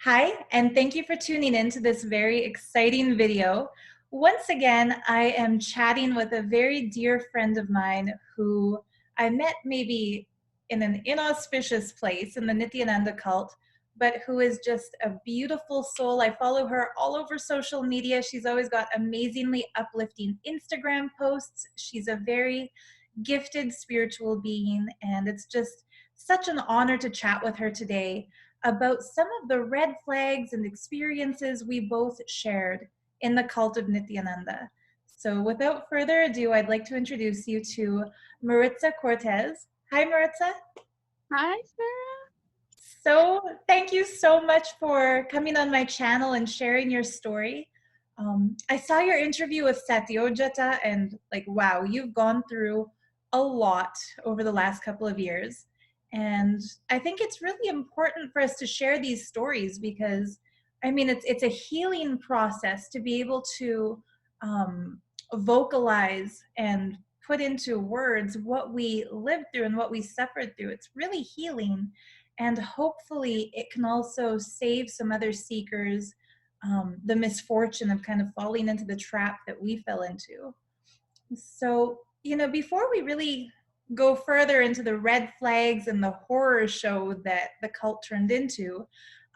Hi, and thank you for tuning in to this very exciting video. Once again, I am chatting with a very dear friend of mine who I met maybe in an inauspicious place in the Nithyananda Cult, but who is just a beautiful soul. I follow her all over social media. She's always got amazingly uplifting Instagram posts. She's a very gifted spiritual being, and it's just such an honor to chat with her today about some of the red flags and experiences we both shared in the cult of Nithyananda. So without further ado, I'd like to introduce you to Maritza Cortez. Hi, Maritza. Hi, Sarah. So thank you so much for coming on my channel and sharing your story. I saw your interview with Satyojata and wow, you've gone through a lot over the last couple of years. And I think it's really important for us to share these stories because, I mean, it's a healing process to be able to vocalize and put into words what we lived through and what we suffered through. It's really healing. And hopefully it can also save some other seekers the misfortune of kind of falling into the trap that we fell into. So, before we really go further into the red flags and the horror show that the cult turned into,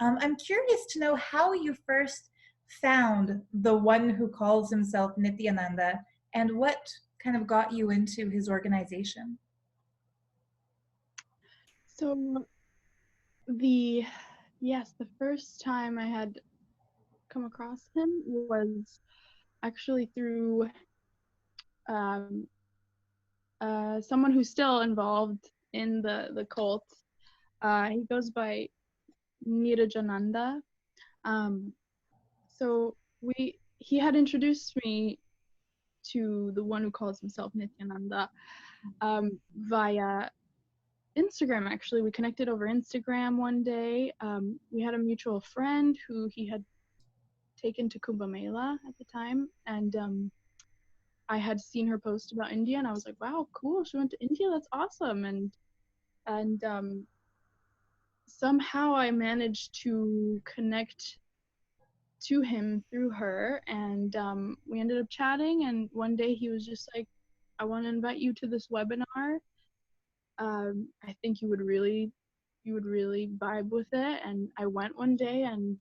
I'm curious to know how you first found the one who calls himself Nithyananda and what kind of got you into his organization. So the first time I had come across him was actually through um, someone who's still involved in the cult. He goes by Nithyananda. Um, so he had introduced me to the one who calls himself Nithyananda via Instagram. Actually, we connected over Instagram one day. We had a mutual friend who he had taken to Kumbh Mela at the time, and I had seen her post about India, and I was like, wow, cool, she went to India, that's awesome. And somehow I managed to connect to him through her, and we ended up chatting, and one day he was just like, I want to invite you to this webinar. I think you would really vibe with it. And I went one day, and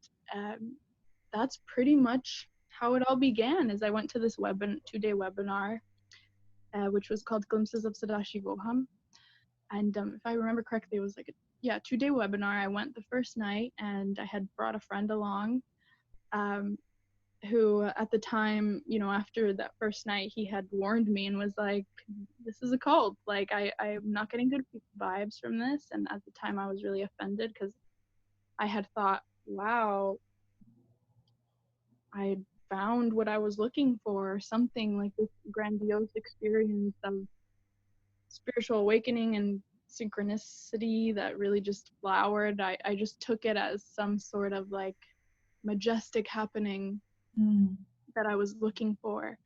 that's pretty much how it all began. As I went to this 2-day webinar, which was called Glimpses of Sadashivoham. And if I remember correctly, it was like a 2-day webinar. I went the first night, and I had brought a friend along, who at the time, after that first night, he had warned me and was like, this is a cult. Like, I'm not getting good vibes from this. And at the time I was really offended because I had thought, wow, I had found what I was looking for, something like this grandiose experience of spiritual awakening and synchronicity that really just flowered. I just took it as some sort of like majestic happening that I was looking for.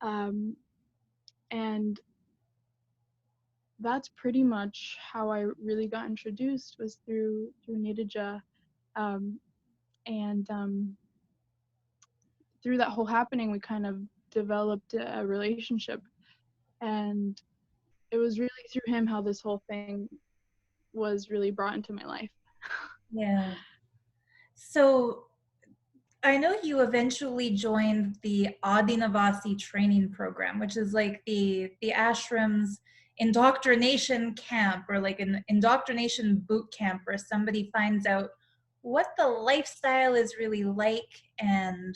And that's pretty much how I really got introduced, was through Nidija. And through that whole happening, we kind of developed a relationship. And it was really through him how this whole thing was really brought into my life. Yeah. So I know you eventually joined the Adinavasi training program, which is like the ashram's indoctrination camp, or like an indoctrination boot camp where somebody finds out what the lifestyle is really like and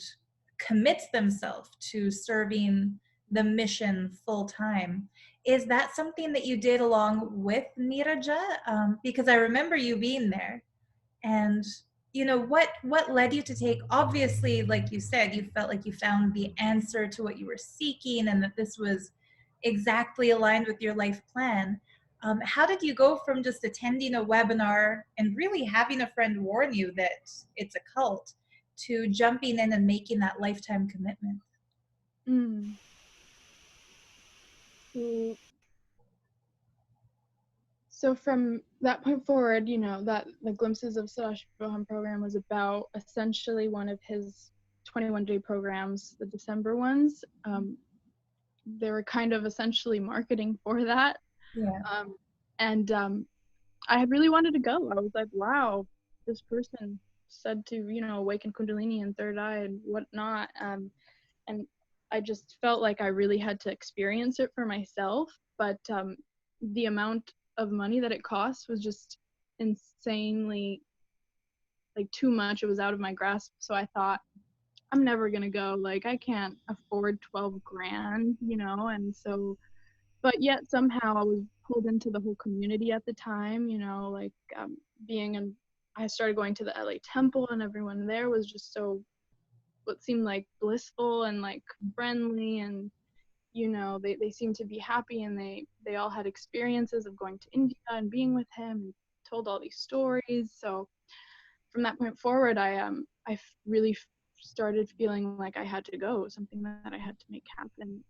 commits themselves to serving the mission full time. Is that something that you did along with Niraja? Because I remember you being there. And what led you to take, obviously, like you said, you felt like you found the answer to what you were seeking and that this was exactly aligned with your life plan. How did you go from just attending a webinar and really having a friend warn you that it's a cult to jumping in and making that lifetime commitment? So, So from that point forward, that the Glimpses of Sadash Boham program was about essentially one of his 21-day programs, the December ones. They were kind of essentially marketing for that. Yeah. And I had really wanted to go. I was like, wow, this person said to, awaken Kundalini and third eye and whatnot. And I just felt like I really had to experience it for myself. But the amount of money that it cost was just insanely, like, too much. It was out of my grasp. So I thought, I'm never gonna go. Like, I can't afford 12 grand, and so, but yet somehow I was pulled into the whole community at the time, like, being in, I started going to the LA temple, and everyone there was just so, what seemed like blissful and like friendly, and they seemed to be happy, and they all had experiences of going to India and being with him, and told all these stories. So from that point forward, I really started feeling like I had to go, something that I had to make happen.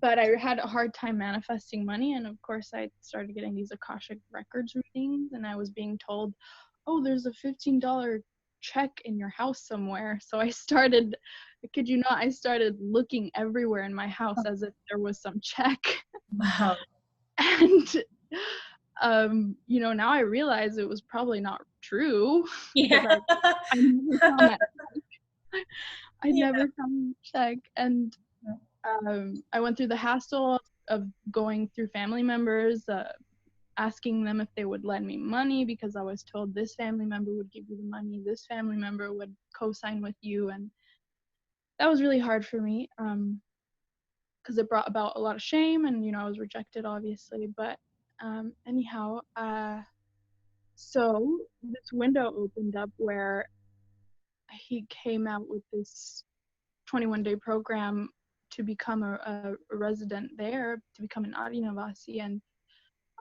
But I had a hard time manifesting money, and of course I started getting these Akashic Records readings, and I was being told, oh, there's a $15 check in your house somewhere. So I started, I kid you not, I started looking everywhere in my house as if there was some check. Wow. And now I realize it was probably not true, because Yeah. I never found that. I Yeah. never found the check. And I went through the hassle of going through family members, asking them if they would lend me money, because I was told this family member would give you the money, this family member would co-sign with you, and that was really hard for me, because it brought about a lot of shame, and I was rejected, obviously. But anyhow, so this window opened up where he came out with this 21-day program to become a resident there, to become an Adinavasi, and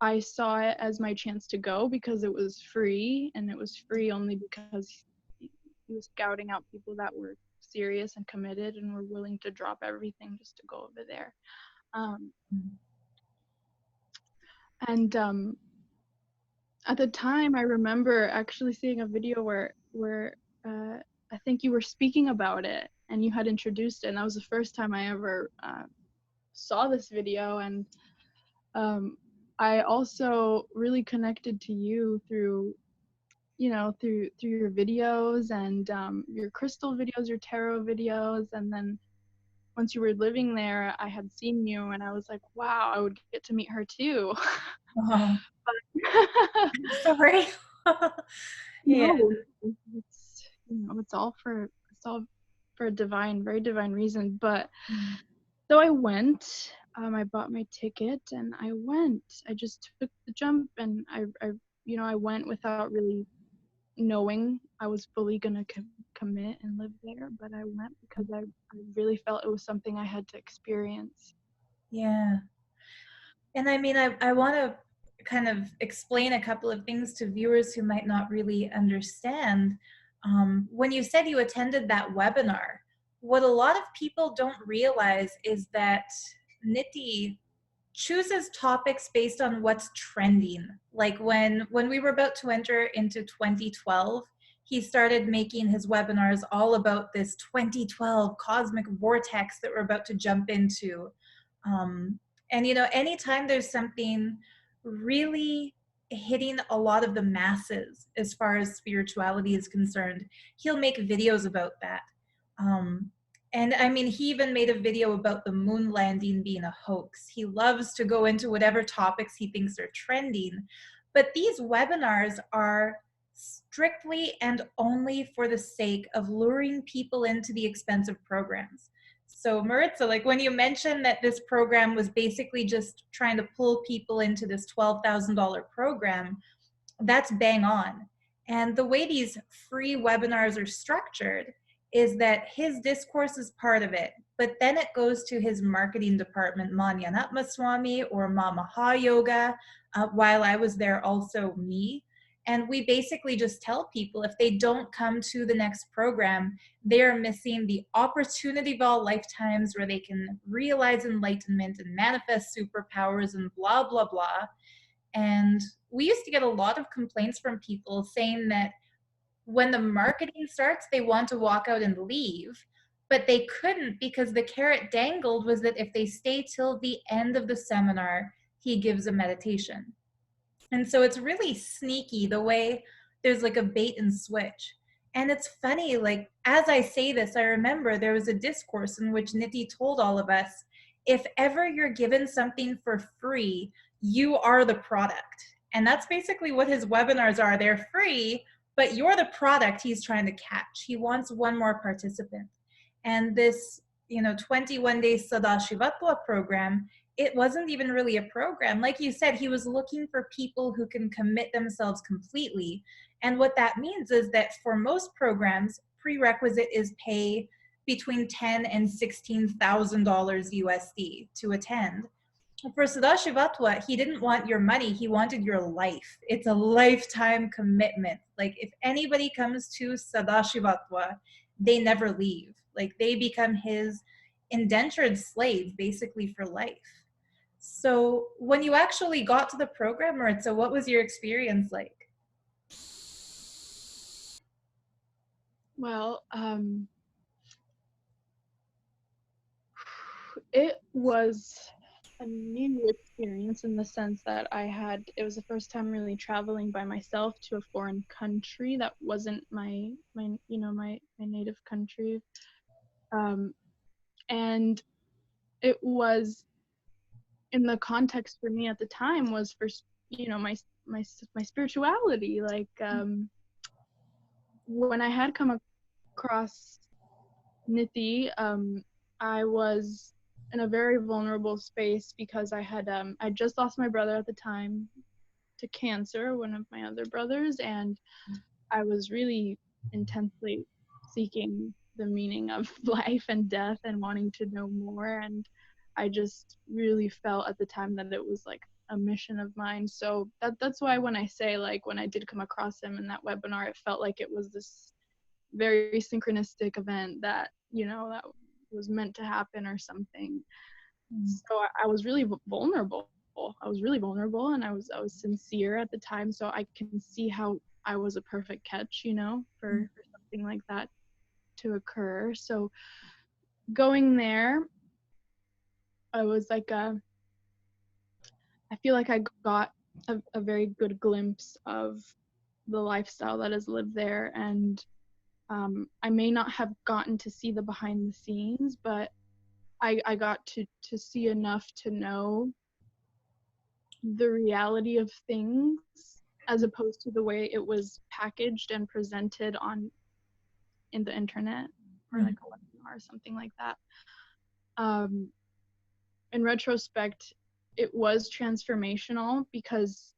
I saw it as my chance to go because it was free, and it was free only because he was scouting out people that were serious and committed and were willing to drop everything just to go over there. And at the time, I remember actually seeing a video where I think you were speaking about it, and you had introduced it, and that was the first time I ever saw this video. And I also really connected to you through your videos, and your crystal videos, your tarot videos. And then once you were living there, I had seen you, and I was like, wow, I would get to meet her too. Oh, sorry. Yeah. No, it's all for a divine, very divine reason. But so I went. I bought my ticket and I went. I just took the jump, and I went without really knowing I was fully gonna commit and live there. But I went because I really felt it was something I had to experience. Yeah. And I mean, I want to kind of explain a couple of things to viewers who might not really understand. When you said you attended that webinar, what a lot of people don't realize is that Niti chooses topics based on what's trending. Like when we were about to enter into 2012, he started making his webinars all about this 2012 cosmic vortex that we're about to jump into. And anytime there's something really hitting a lot of the masses as far as spirituality is concerned, he'll make videos about that. And I mean, he even made a video about the moon landing being a hoax. He loves to go into whatever topics he thinks are trending. But these webinars are strictly and only for the sake of luring people into the expensive programs. So Maritza, like when you mentioned that this program was basically just trying to pull people into this $12,000 program, that's bang on. And the way these free webinars are structured is that his discourse is part of it, but then it goes to his marketing department, Manyanatma Swami or Mamaha Yoga. While I was there, also me. And we basically just tell people if they don't come to the next program, they're missing the opportunity of all lifetimes where they can realize enlightenment and manifest superpowers and blah, blah, blah. And we used to get a lot of complaints from people saying that when the marketing starts, they want to walk out and leave, but they couldn't because the carrot dangled was that if they stay till the end of the seminar, he gives a meditation. And so it's really sneaky the way there's like a bait and switch. And it's funny, like as I say this, I remember there was a discourse in which Niti told all of us, if ever you're given something for free, you are the product. And that's basically what his webinars are. They're free, but you're the product he's trying to catch. He wants one more participant. And this, 21 day Sadashivatva program, it wasn't even really a program. Like you said, he was looking for people who can commit themselves completely. And what that means is that for most programs, prerequisite is pay between $10,000 and $16,000 USD to attend. For Sadashivatva, he didn't want your money, he wanted your life. It's a lifetime commitment. Like if anybody comes to Sadashivatva, they never leave. Like they become his indentured slave basically for life. So when you actually got to the program, Maritza, what was your experience like? Well, it was a new experience in the sense that it was the first time really traveling by myself to a foreign country that wasn't my native country. And it was, in the context for me at the time, was for my spirituality. Like when I had come across Nithi, I was in a very vulnerable space because I just lost my brother at the time to cancer, one of my other brothers, and I was really intensely seeking the meaning of life and death and wanting to know more. And I just really felt at the time that it was like a mission of mine. So that's why when I say, like, when I did come across him in that webinar, it felt like it was this very synchronistic event that that was meant to happen or something. So I was really vulnerable. I was really vulnerable, and I was sincere at the time. So I can see how I was a perfect catch, for something like that to occur. So going there, I was like I feel like I got a very good glimpse of the lifestyle that is lived there, and I may not have gotten to see the behind the scenes, but I got to see enough to know the reality of things as opposed to the way it was packaged and presented in the internet or like a webinar or something like that. In retrospect, it was transformational because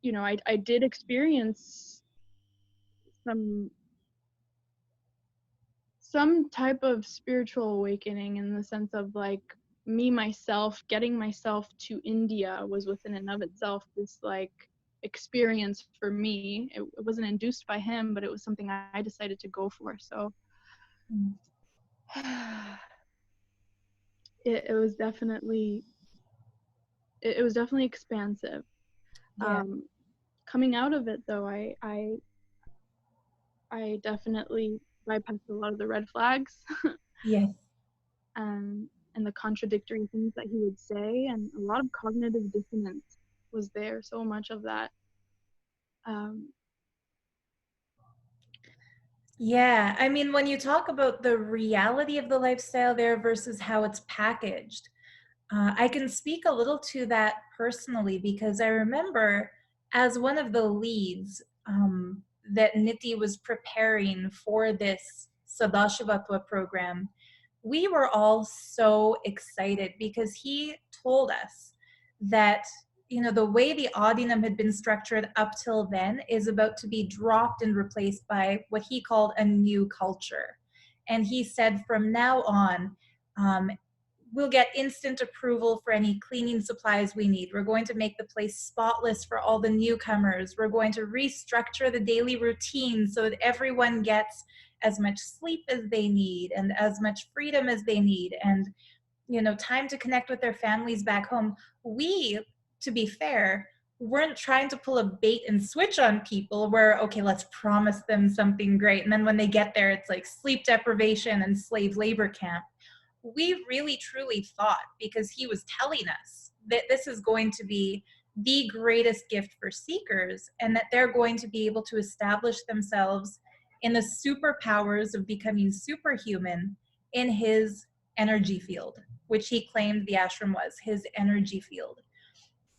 I did experience some type of spiritual awakening, in the sense of like myself getting myself to India was within and of itself this like experience for me. It wasn't induced by him, but it was something I decided to go for. So it was definitely expansive. Yeah. Coming out of it though, I definitely bypassed a lot of the red flags. Yes. And the contradictory things that he would say, and a lot of cognitive dissonance was there, so much of that. Yeah, I mean, when you talk about the reality of the lifestyle there versus how it's packaged, I can speak a little to that personally because I remember as one of the leads that Niti was preparing for this Sadashivatva program, we were all so excited because he told us that the way the Audinum had been structured up till then is about to be dropped and replaced by what he called a new culture. And he said from now on, we'll get instant approval for any cleaning supplies we need. We're going to make the place spotless for all the newcomers. We're going to restructure the daily routine so that everyone gets as much sleep as they need and as much freedom as they need, and time to connect with their families back home. We, to be fair, weren't trying to pull a bait and switch on people where, okay, let's promise them something great. And then when they get there, it's like sleep deprivation and slave labor camp. We really truly thought, because he was telling us that this is going to be the greatest gift for seekers, and that they're going to be able to establish themselves in the superpowers of becoming superhuman in his energy field, which he claimed the ashram was his energy field.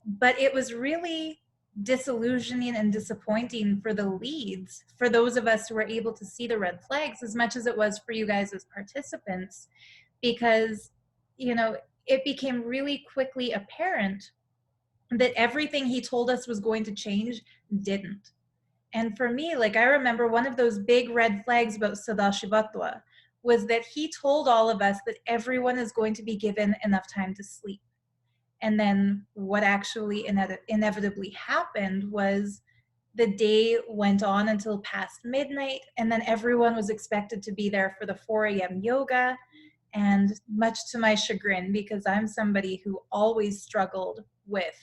But it was really disillusioning and disappointing for the leads, for those of us who were able to see the red flags, as much as it was for you guys as participants, because, you know, it became really quickly apparent that everything he told us was going to change didn't. And for me, like, I remember one of those big red flags about Sadashivatva was that he told all of us that everyone is going to be given enough time to sleep. And then what actually inevitably happened was the day went on until past midnight, and then everyone was expected to be there for the 4 a.m. yoga. And much to my chagrin, because I'm somebody who always struggled with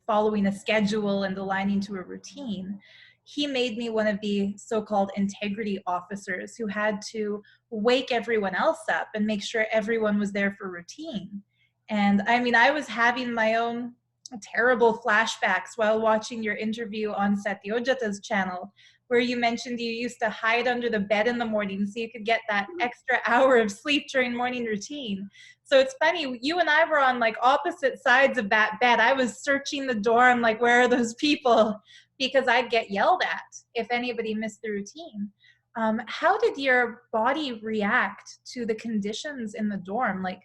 following a schedule and aligning to a routine, he made me one of the so-called integrity officers who had to wake everyone else up and make sure everyone was there for routine. And I mean, I was having my own terrible flashbacks while watching your interview on Satyojata's channel, where you mentioned you used to hide under the bed in the morning so you could get that extra hour of sleep during morning routine. So it's funny, you and I were on like opposite sides of that bed. I was searching the dorm, like, where are those people? Because I'd get yelled at if anybody missed the routine. How did your body react to the conditions in the dorm? Like,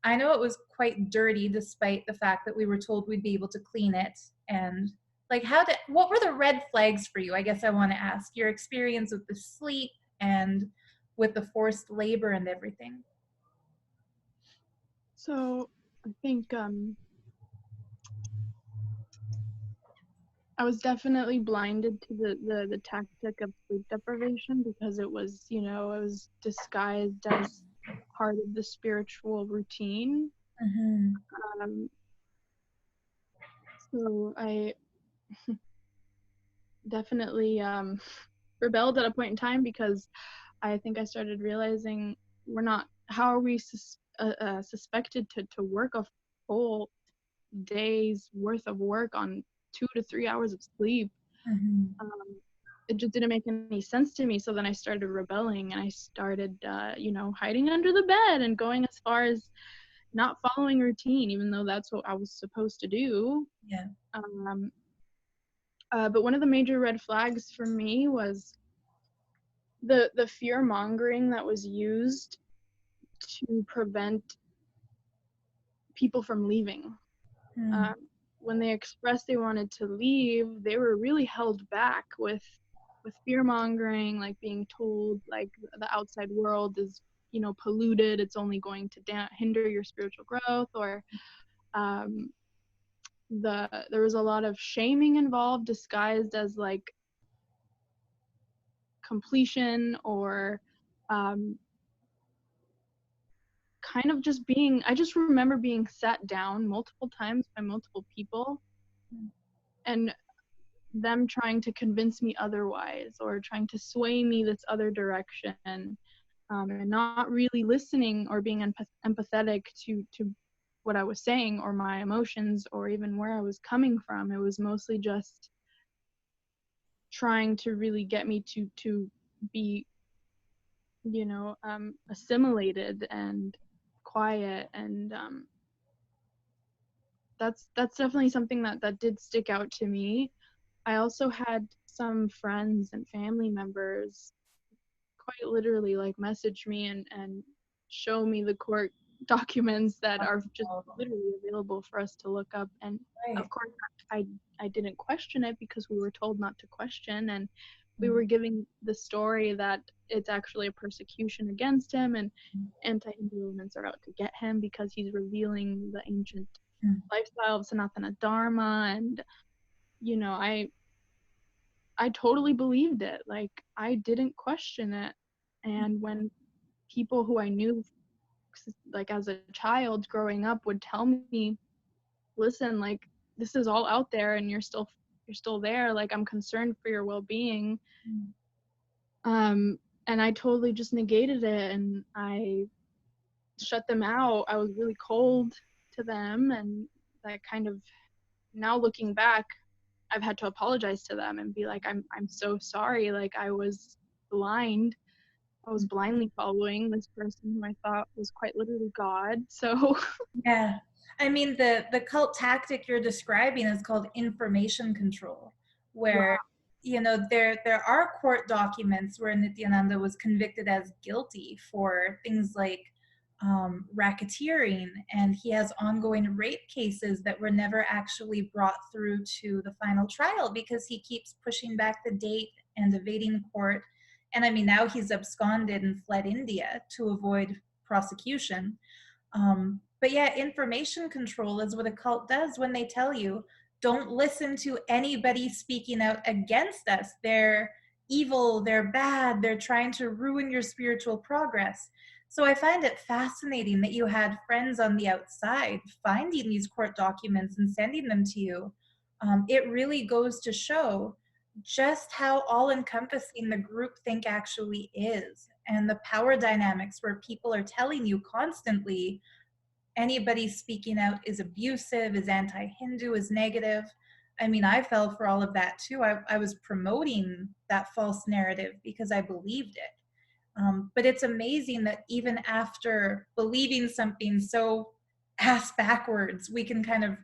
I know it was quite dirty despite the fact that we were told we'd be able to clean it. And like, what were the red flags for you? I guess I want to ask your experience with the sleep and with the forced labor and everything. So I think I was definitely blinded to the tactic of sleep deprivation because it was, you know, it was disguised as part of the spiritual routine. Mm-hmm. Um, so I definitely rebelled at a point in time because I think I started realizing how are we suspected to work a full day's worth of work on 2 to 3 hours of sleep. Mm-hmm. Um, it just didn't make any sense to me. So then I started rebelling and I started, hiding under the bed and going as far as not following routine, even though that's what I was supposed to do. Yeah. Um, but one of the major red flags for me was the fear mongering that was used to prevent people from leaving. Mm. Um, when they expressed they wanted to leave, they were really held back with fear mongering, like being told like the outside world is, you know, polluted, it's only going to hinder your spiritual growth, or um, there was a lot of shaming involved disguised as like completion or um, kind of just being, I just remember being sat down multiple times by multiple people and them trying to convince me otherwise or trying to sway me this other direction, and not really listening or being empathetic to what I was saying or my emotions or even where I was coming from. It was mostly just trying to really get me to be, you know, assimilated and quiet, and that's definitely something that did stick out to me. I also had some friends and family members quite literally like message me and show me the court documents that are just Oh, literally available for us to look up. And of right. course I didn't question it because we were told not to question, and we Mm. were giving the story that it's actually a persecution against him and anti-Hindu elements are out to get him because he's revealing the ancient Mm. lifestyle of Sanatana Dharma. And you know, I totally believed it. Like, I didn't question it. And when people who I knew, like as a child growing up, would tell me, listen, like, this is all out there and you're still there, like I'm concerned for your well-being. And I totally just negated it, and I shut them out. I was really cold to them, and that kind of, now looking back, I've had to apologize to them and be like, I'm so sorry, like I was blind. I was blindly following this person who I thought was quite literally God. So Yeah. I mean, the cult tactic you're describing is called information control, where, wow. there are court documents where Nithyananda was convicted as guilty for things like racketeering, and he has ongoing rape cases that were never actually brought through to the final trial because he keeps pushing back the date and evading court. And I mean, now he's absconded and fled India to avoid prosecution. But yeah, information control is what a cult does when they tell you, don't listen to anybody speaking out against us. They're evil, they're bad, they're trying to ruin your spiritual progress. So I find it fascinating that you had friends on the outside finding these court documents and sending them to you. It really goes to show just how all encompassing the group think actually is, and the power dynamics where people are telling you constantly anybody speaking out is abusive, is anti-Hindu, is negative. I mean, I fell for all of that too. I was promoting that false narrative because I believed it. But it's amazing that even after believing something so ass backwards, we can kind of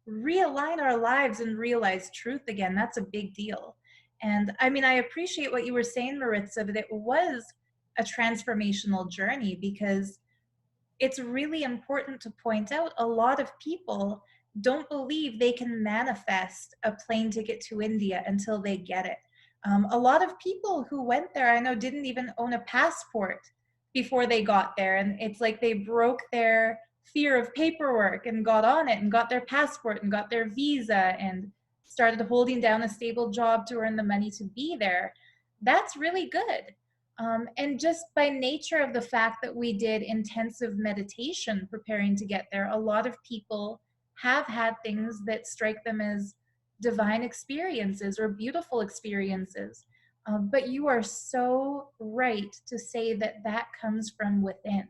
realign our lives and realize truth again. That's a big deal. And I mean, I appreciate what you were saying, Maritza, that it was a transformational journey, because it's really important to point out a lot of people don't believe they can manifest a plane ticket to India until they get it. A lot of people who went there, I know, didn't even own a passport before they got there. And it's like they broke their fear of paperwork and got on it and got their passport and got their visa and started holding down a stable job to earn the money to be there. That's really good. And just by nature of the fact that we did intensive meditation preparing to get there, a lot of people have had things that strike them as divine experiences or beautiful experiences. But you are so right to say that that comes from within.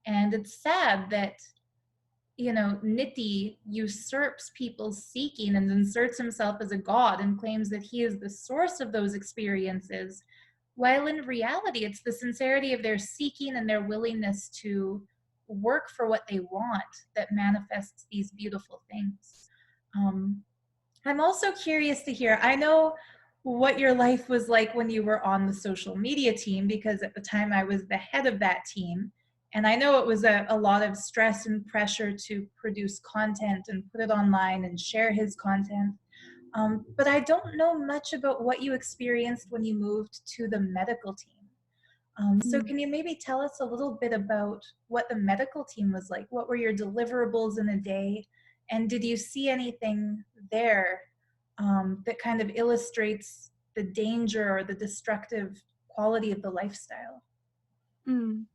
And it's sad that, Niti usurps people's seeking and inserts himself as a god and claims that he is the source of those experiences, while in reality, it's the sincerity of their seeking and their willingness to work for what they want that manifests these beautiful things. Um, I'm also curious to hear, I know what your life was like when you were on the social media team, because at the time I was the head of that team. And I know it was a lot of stress and pressure to produce content and put it online and share his content. But I don't know much about what you experienced when you moved to the medical team. So Mm. can you maybe tell us a little bit about what the medical team was like? What were your deliverables in a day? And did you see anything there that kind of illustrates the danger or the destructive quality of the lifestyle? Mm.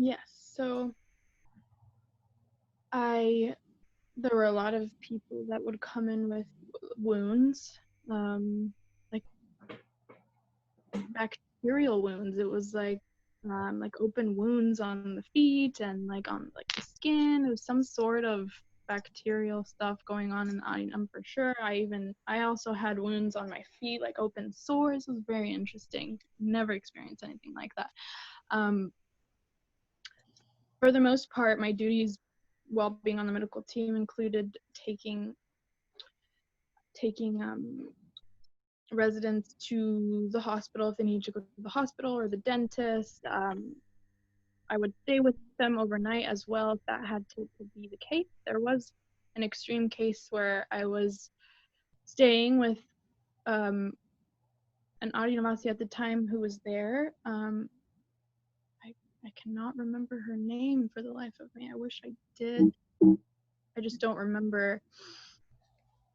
Yes. So I there were a lot of people that would come in with wounds, like bacterial wounds. It was like open wounds on the feet and like on like the skin. It was some sort of bacterial stuff going on in the item for sure. I also had wounds on my feet, like open sores. It was very interesting. Never experienced anything like that. Um, for the most part, my duties while being on the medical team included taking residents to the hospital if they need to go to the hospital or the dentist. I would stay with them overnight as well if that had to be the case. There was an extreme case where I was staying with um, an Adinavasi at the time who was there. I cannot remember her name for the life of me. I wish I did. I just don't remember.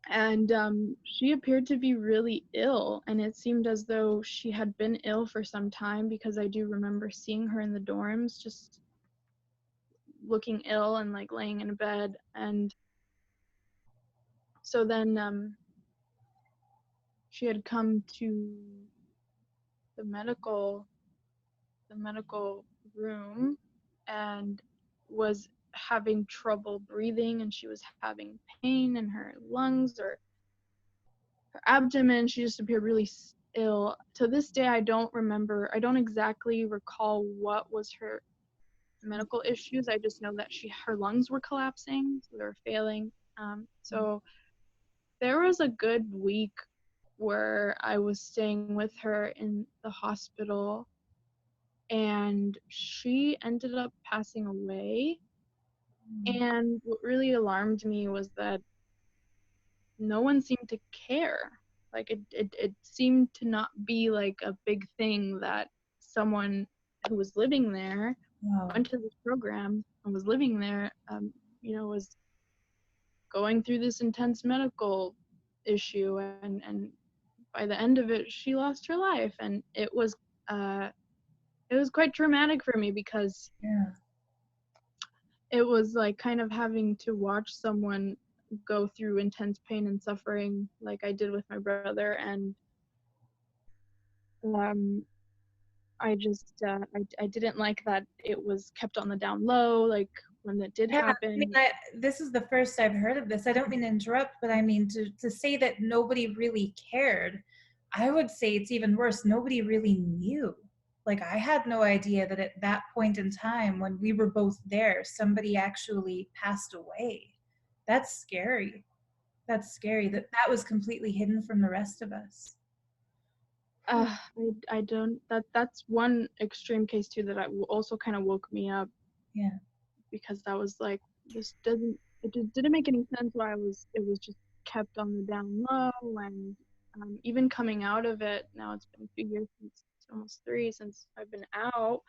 And she appeared to be really ill, and it seemed as though she had been ill for some time, because I do remember seeing her in the dorms just looking ill and like laying in a bed. And So then she had come to the medical room and was having trouble breathing, and she was having pain in her lungs or her abdomen. She just appeared really ill. To this day, I don't exactly recall what was her medical issues. I just know that her lungs were collapsing, so they were failing. So there was a good week where I was staying with her in the hospital, and she ended up passing away. And what really alarmed me was that no one seemed to care. Like it seemed to not be like a big thing that someone who was living there, Wow. went to this program and was living there, was going through this intense medical issue, and by the end of it, she lost her life, and uh, it was quite traumatic for me because Yeah. it was like kind of having to watch someone go through intense pain and suffering like I did with my brother, and um, I didn't like that it was kept on the down low, like when it did Yeah, I mean, happen. this is the first I've heard of this. I don't mean to interrupt, but I mean to say that nobody really cared. I would say it's even worse. Nobody really knew. Like I had no idea that at that point in time when we were both there, somebody actually passed away. That's scary. That's scary that that was completely hidden from the rest of us. Whew. I don't that's one extreme case too that also kind of woke me up, Yeah. because I was like, this doesn't didn't make any sense why it was just kept on the down low. And even coming out of it, now it's been 2 years, since almost 3 since I've been out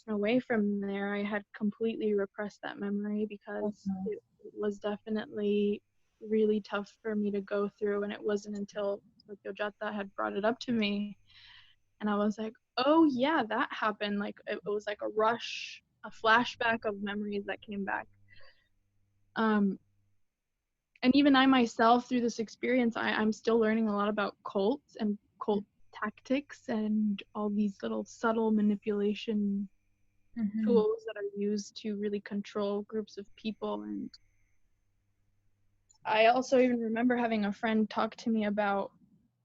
and away from there. I had completely repressed that memory because Okay. it was definitely really tough for me to go through, and it wasn't until Tokyo Jata had brought it up to me, and I was like, oh yeah, that happened. Like it was like a rush, a flashback of memories that came back. Um, and even I myself, through this experience, I'm still learning a lot about cults and cult tactics and all these little subtle manipulation Mm-hmm. tools that are used to really control groups of people. And I also even remember having a friend talk to me about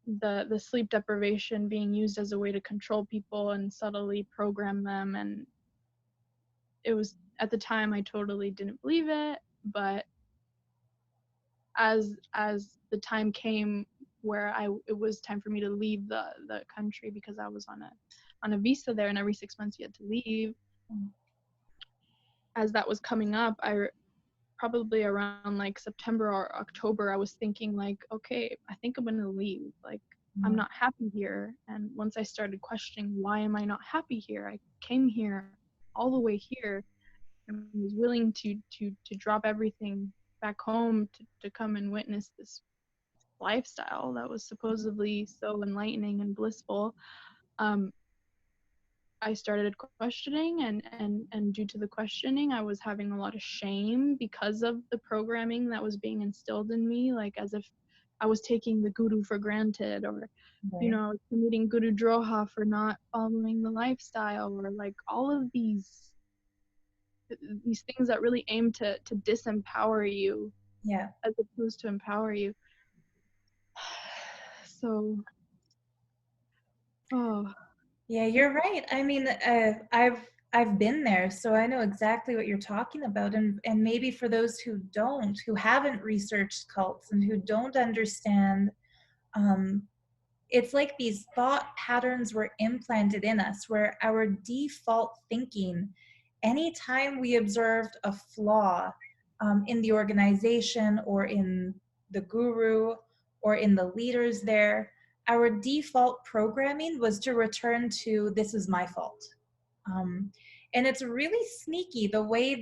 the sleep deprivation being used as a way to control people and subtly program them. And it was, at the time, I totally didn't believe it, but as the time came where it was time for me to leave the country, because I was on a visa there, and every 6 months you had to leave. As that was coming up, probably around like September or October, I was thinking like, okay, I think I'm gonna leave. Like, I'm not happy here. And once I started questioning, why am I not happy here? I came here all the way here and was willing to drop everything back home to come and witness this lifestyle that was supposedly so enlightening and blissful. um, I started questioning, and due to the questioning, I was having a lot of shame because of the programming that was being instilled in me, like as if I was taking the guru for granted, or Right. committing guru droha for not following the lifestyle, or like all of these things that really aim to disempower you Yeah. as opposed to empower you. So, oh, Yeah, you're right. I mean, I've been there, so I know exactly what you're talking about. And maybe for those who don't, who haven't researched cults and who don't understand, um, it's like these thought patterns were implanted in us, where our default thinking, anytime we observed a flaw in the organization or in the guru or in the leaders there, our default programming was to return to this is my fault. Um, and it's really sneaky the way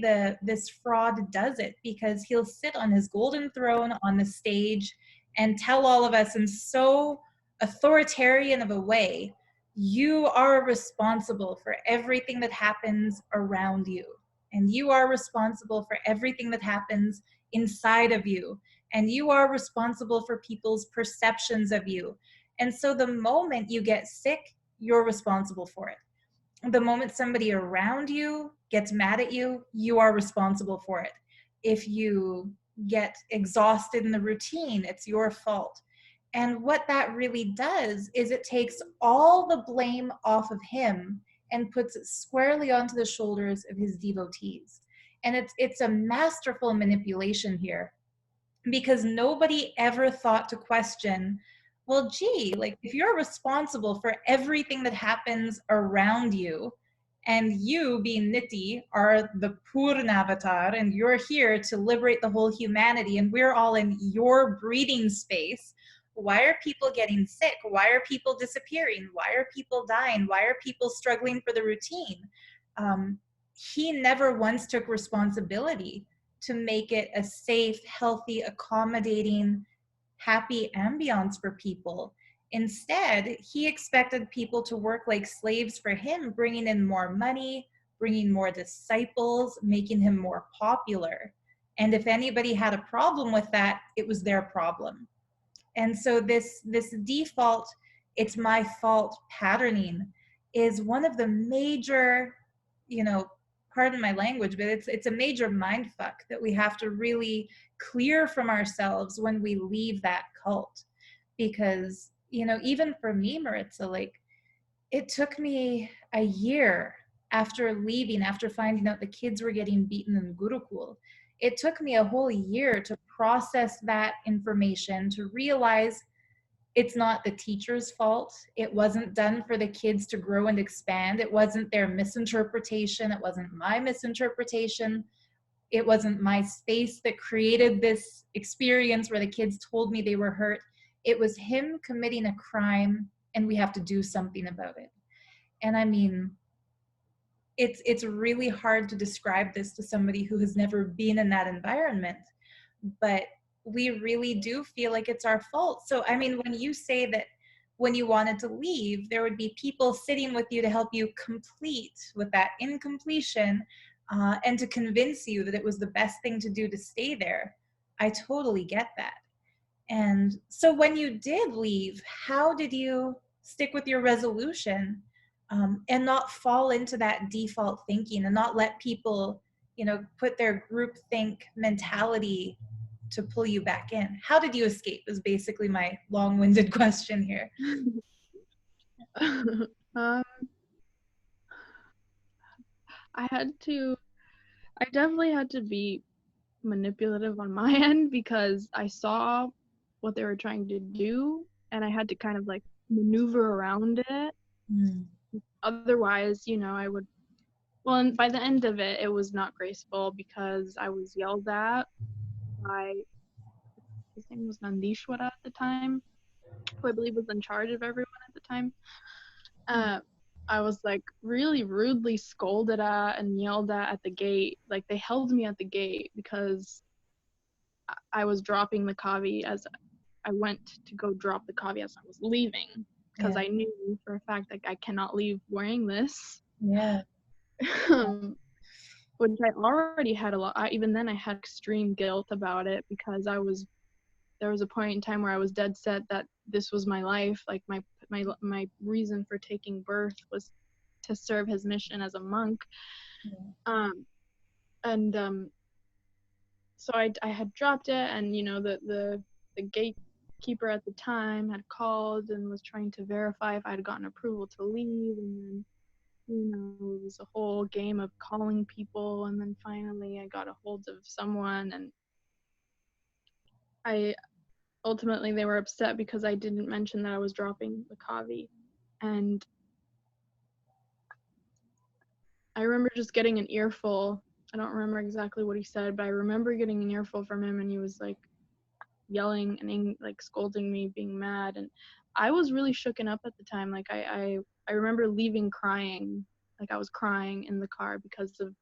this fraud does it, because he'll sit on his golden throne on the stage and tell all of us in so authoritarian of a way, you are responsible for everything that happens around you. And you are responsible for everything that happens inside of you. and you are responsible for people's perceptions of you. And so the moment you get sick, you're responsible for it. The moment somebody around you gets mad at you, you are responsible for it. If you get exhausted in the routine, it's your fault. And what that really does is it takes all the blame off of him and puts it squarely onto the shoulders of his devotees. And it's a masterful manipulation here, because nobody ever thought to question, well, gee, like if you're responsible for everything that happens around you, and you, being Niti, are the Purnavatar, and you're here to liberate the whole humanity, and we're all in your breathing space, why are people getting sick? Why are people disappearing? Why are people dying? Why are people struggling for the routine? He never once took responsibility to make it a safe, healthy, accommodating, happy ambiance for people. Instead, he expected people to work like slaves for him, bringing in more money, bringing more disciples, making him more popular. And if anybody had a problem with that, it was their problem. And so this default, it's my fault patterning is one of the major, you know, pardon my language, but it's a major mind fuck that we have to really clear from ourselves when we leave that cult. Because, you know, even for me, Maritza, like it took me a year after leaving, after finding out the kids were getting beaten in Gurukul. It took me a whole year to process that information, to realize it's not the teacher's fault. It wasn't done for the kids to grow and expand. It wasn't their misinterpretation. It wasn't my misinterpretation. It wasn't my space that created this experience where the kids told me they were hurt. It was him committing a crime, and we have to do something about it. And I mean, it's really hard to describe this to somebody who has never been in that environment, but we really do feel like it's our fault. So I mean, when you say that when you wanted to leave, there would be people sitting with you to help you complete with that incompletion, and to convince you that it was the best thing to do to stay there. I totally get that. And so when you did leave, how did you stick with your resolution, and not fall into that default thinking and not let people, you know, put their group think mentality to pull you back in? How did you escape is basically my long-winded question here. um, I definitely had to be manipulative on my end because I saw what they were trying to do and I had to kind of like maneuver around it. Mm. Otherwise, I would, well, and by the end of it, it was not graceful because I was yelled at by, his name was Nandishwara at the time, who I believe was in charge of everyone at the time. I was like really rudely scolded at and yelled at the gate. Like they held me at the gate because I was dropping the kavi as I went to go drop the kavi as I was leaving because Yeah. I knew for a fact that I cannot leave wearing this. Yeah. Which I already had a lot. Even then, I had extreme guilt about it because there was a point in time where I was dead set that this was my life. Like my reason for taking birth was to serve his mission as a monk. And so I had dropped it, and the gatekeeper at the time had called and was trying to verify if I had gotten approval to leave, and then it was a whole game of calling people, and then finally I got a hold of someone, and I ultimately they were upset because I didn't mention that I was dropping the kavi. And I remember just getting an earful. I don't remember exactly what he said, but I remember getting an earful from him, and he was like yelling and like scolding me, being mad, and I was really shooken up at the time. Like I remember leaving crying, like I was crying in the car because of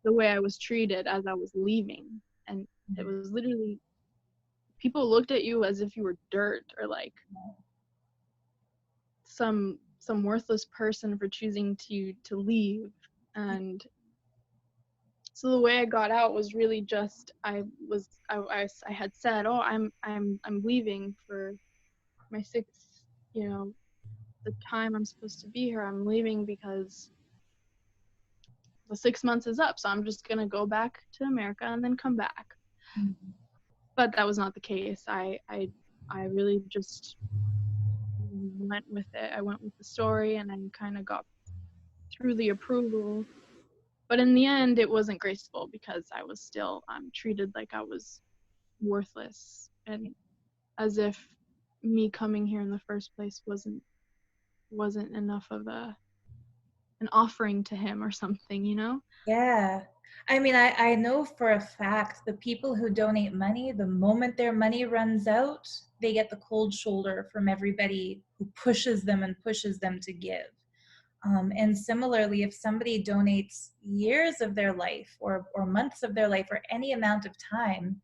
the way I was treated as I was leaving. And it was literally, people looked at you as if you were dirt or like some worthless person for choosing to leave. And So the way I got out was really just I had said, oh, I'm leaving for my sixth, the time I'm supposed to be here. I'm leaving because the 6 months is up, so I'm just gonna go back to America and then come back. Mhm. But that was not the case. I really just went with it. I went with the story, and I kind of got through the approval. But in the end, it wasn't graceful because I was still treated like I was worthless, and as if me coming here in the first place wasn't enough of an offering to him or something. Yeah. I mean, I know for a fact the people who donate money, the moment their money runs out, they get the cold shoulder from everybody who pushes them and pushes them to give. And similarly, if somebody donates years of their life or months of their life or any amount of time,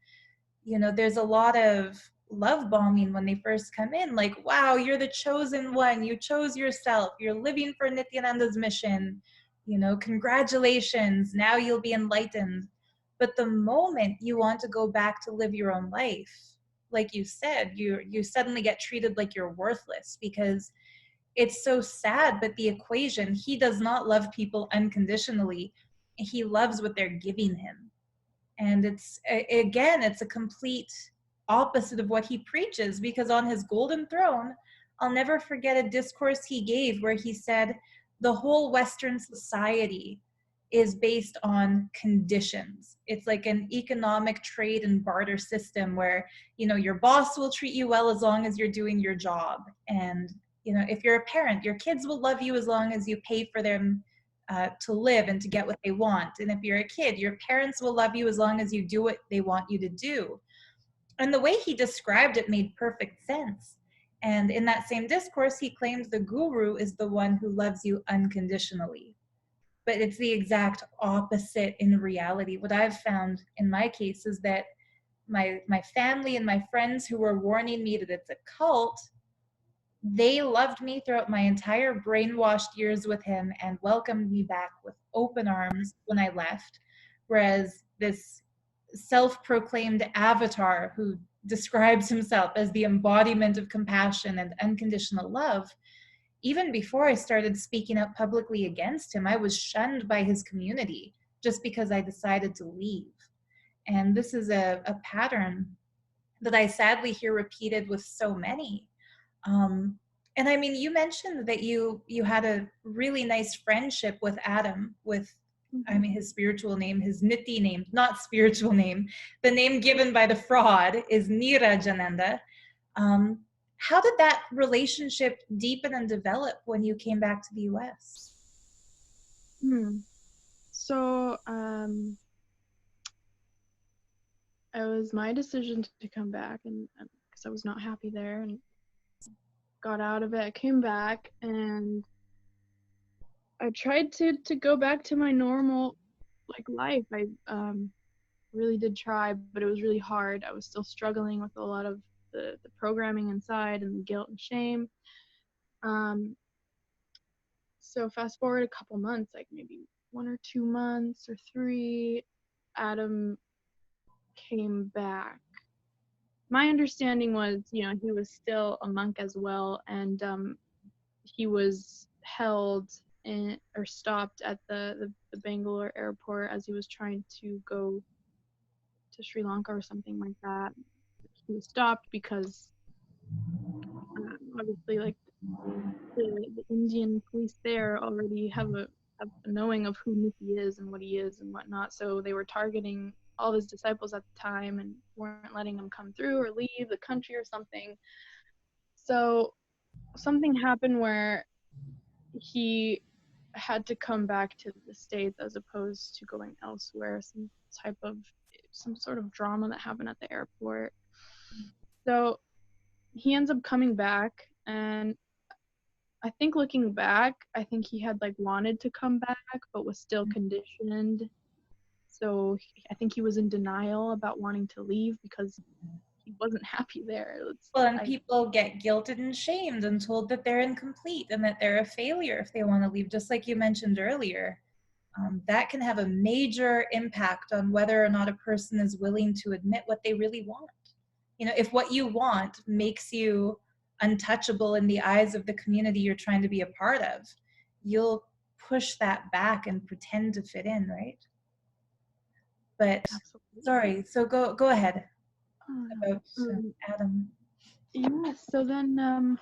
there's a lot of love bombing when they first come in, like, wow, you're the chosen one, you chose yourself, you're living for Nithyananda's mission, congratulations, now you'll be enlightened. But the moment you want to go back to live your own life, like you said, you suddenly get treated like you're worthless, because it's so sad, but the equation, he does not love people unconditionally, he loves what they're giving him. And it's a complete opposite of what he preaches, because on his golden throne, I'll never forget a discourse he gave where he said the whole Western society is based on conditions. It's like an economic trade and barter system where, your boss will treat you well as long as you're doing your job. And, if you're a parent, your kids will love you as long as you pay for them to live and to get what they want. And if you're a kid, your parents will love you as long as you do what they want you to do. And the way he described it made perfect sense. And in that same discourse, he claimed the guru is the one who loves you unconditionally. But it's the exact opposite in reality. What I've found in my case is that my family and my friends who were warning me that it's a cult, they loved me throughout my entire brainwashed years with him and welcomed me back with open arms when I left. Whereas this self proclaimed avatar who describes himself as the embodiment of compassion and unconditional love, even before I started speaking out publicly against him, I was shunned by his community just because I decided to leave. And this is a pattern that I sadly hear repeated with so many. um, and I mean, you mentioned that you had a really nice friendship with Adam, with, I Mm-hmm. mean, his spiritual name, his Niti name, not spiritual name. The name given by the fraud is Nirajananda. Um, how did that relationship deepen and develop when you came back to the US? Hmm. So, it was my decision to come back, and because I was not happy there, and got out of it. I came back, and I tried to go back to my normal life. I really did try, but it was really hard. I was still struggling with a lot of the programming inside and the guilt and shame. Um, so fast forward a couple months, like maybe 1 or 2 months or three, Adam came back. My understanding was, he was still a monk as well, and he was held or stopped at the Bangalore airport as he was trying to go to Sri Lanka or something like that. He was stopped because obviously, like, the Indian police there already have a knowing of who Nithi is and what he is and whatnot. So they were targeting all his disciples at the time and weren't letting him come through or leave the country or something. So something happened where he had to come back to the States as opposed to going elsewhere. Some sort of drama that happened at the airport. So he ends up coming back, and I think looking back, I think he had wanted to come back but was still conditioned. So I think he was in denial about wanting to leave because he wasn't happy there. Well, and people get guilted and shamed and told that they're incomplete and that they're a failure if they want to leave, just like you mentioned earlier. that can have a major impact on whether or not a person is willing to admit what they really want. You know, if what you want makes you untouchable in the eyes of the community you're trying to be a part of, you'll push that back and pretend to fit in, right? But Absolutely. sorry, so go ahead Uh, about um, Adam. yeah, so then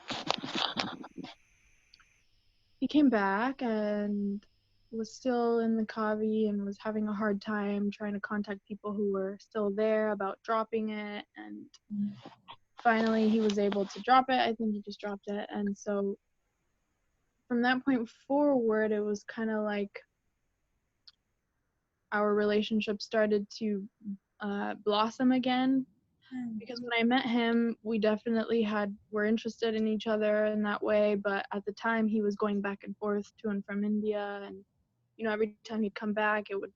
he came back and was still in the Kavi and was having a hard time trying to contact people who were still there about dropping it. And finally, he was able to drop it. I think he just dropped it. And so from that point forward, it was kind of like our relationship started to blossom again. Because when I met him, we definitely were interested in each other in that way. But at the time, he was going back and forth to and from India, and every time he'd come back, he would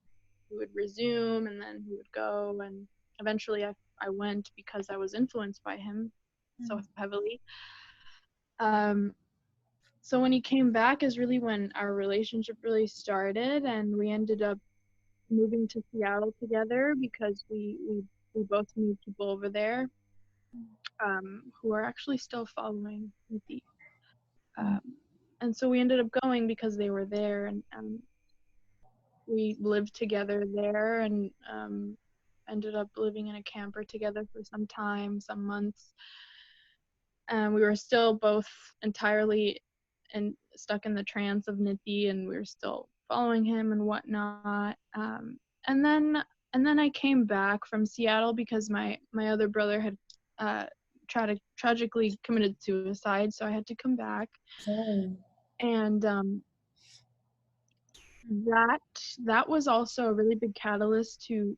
resume, and then he would go. And eventually, I went because I was influenced by him so heavily. So when he came back is really when our relationship really started, and we ended up moving to Seattle together because we both knew people over there who are actually still following Niti. Um, and so we ended up going because they were there, and we lived together there, and ended up living in a camper together for some time, some months. And we were still both entirely stuck in the trance of Niti, and we were still following him and whatnot. And then I came back from Seattle because my other brother had tragically committed suicide, so I had to come back. Sorry. And that was also a really big catalyst to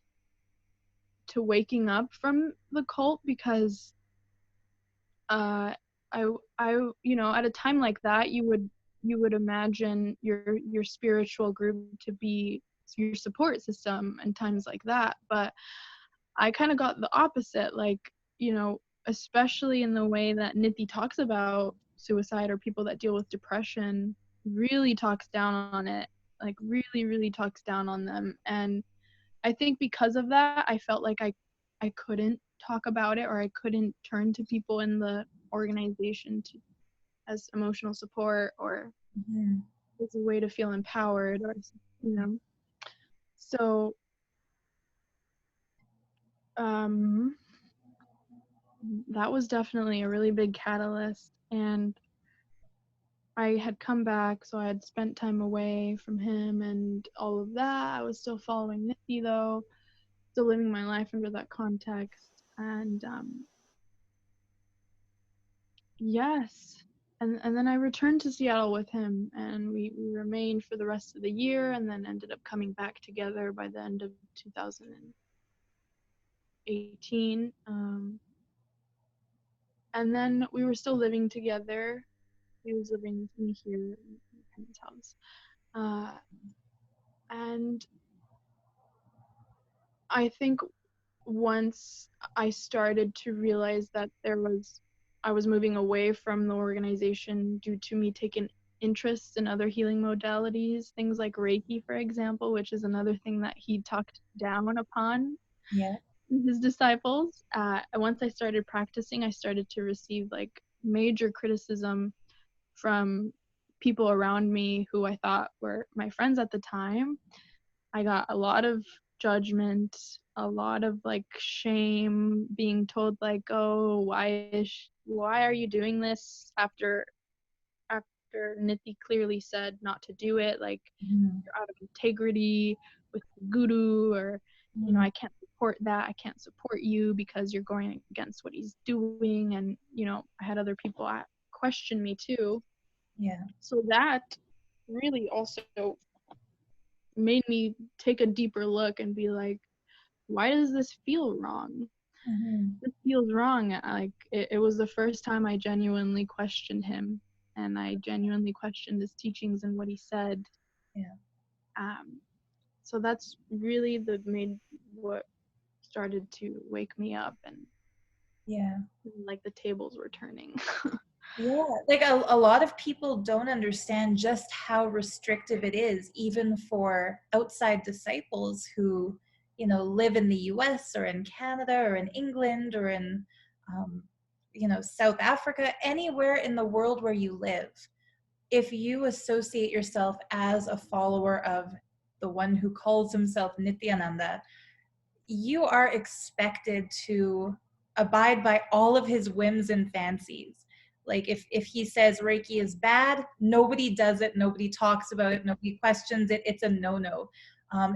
waking up from the cult, because uh I at a time like that, you would imagine your spiritual group to be your support system in times like that. But I kind of got the opposite, like, especially in the way that Niti talks about suicide or people that deal with depression, really talks down on it, like really, really talks down on them. And I think because of that, I felt like I couldn't talk about it, or I couldn't turn to people in the organization as emotional support, or as a way to feel empowered, or you know. So um that was definitely a really big catalyst. And I had come back, so I had spent time away from him and all of that. I was still following Nithya though, still living my life under that context. And yes. And then I returned to Seattle with him, and we remained for the rest of the year, and then ended up coming back together by the end of 2018. And then we were still living together. He was living with me here in my parents' house. And I think once I started to realize that I was moving away from the organization due to me taking interest in other healing modalities, things like Reiki, for example, which is another thing that he talked down upon Yeah. his disciples. Once I started practicing, I started to receive like major criticism from people around me who I thought were my friends at the time. I got a lot of judgment, a lot of like shame, being told like, "Oh, why are you doing this after Niti clearly said not to do it? Like, you're out of integrity with the guru, or I can't support that. I can't support you because you're going against what he's doing." And I had other people question me too. Yeah. So that really also made me take a deeper look and be like, why does this feel wrong? This feels wrong. Like, it was the first time I genuinely questioned him, and I genuinely questioned his teachings and what he said. Yeah. So that's really what started to wake me up, and Yeah. like the tables were turning. Yeah, like a lot of people don't understand just how restrictive it is, even for outside disciples who, live in the US or in Canada or in England or in, um, South Africa, anywhere in the world where you live. If you associate yourself as a follower of the one who calls himself Nithyananda, you are expected to abide by all of his whims and fancies. Like if he says Reiki is bad, nobody does it, nobody talks about it, nobody questions it, it's a no-no.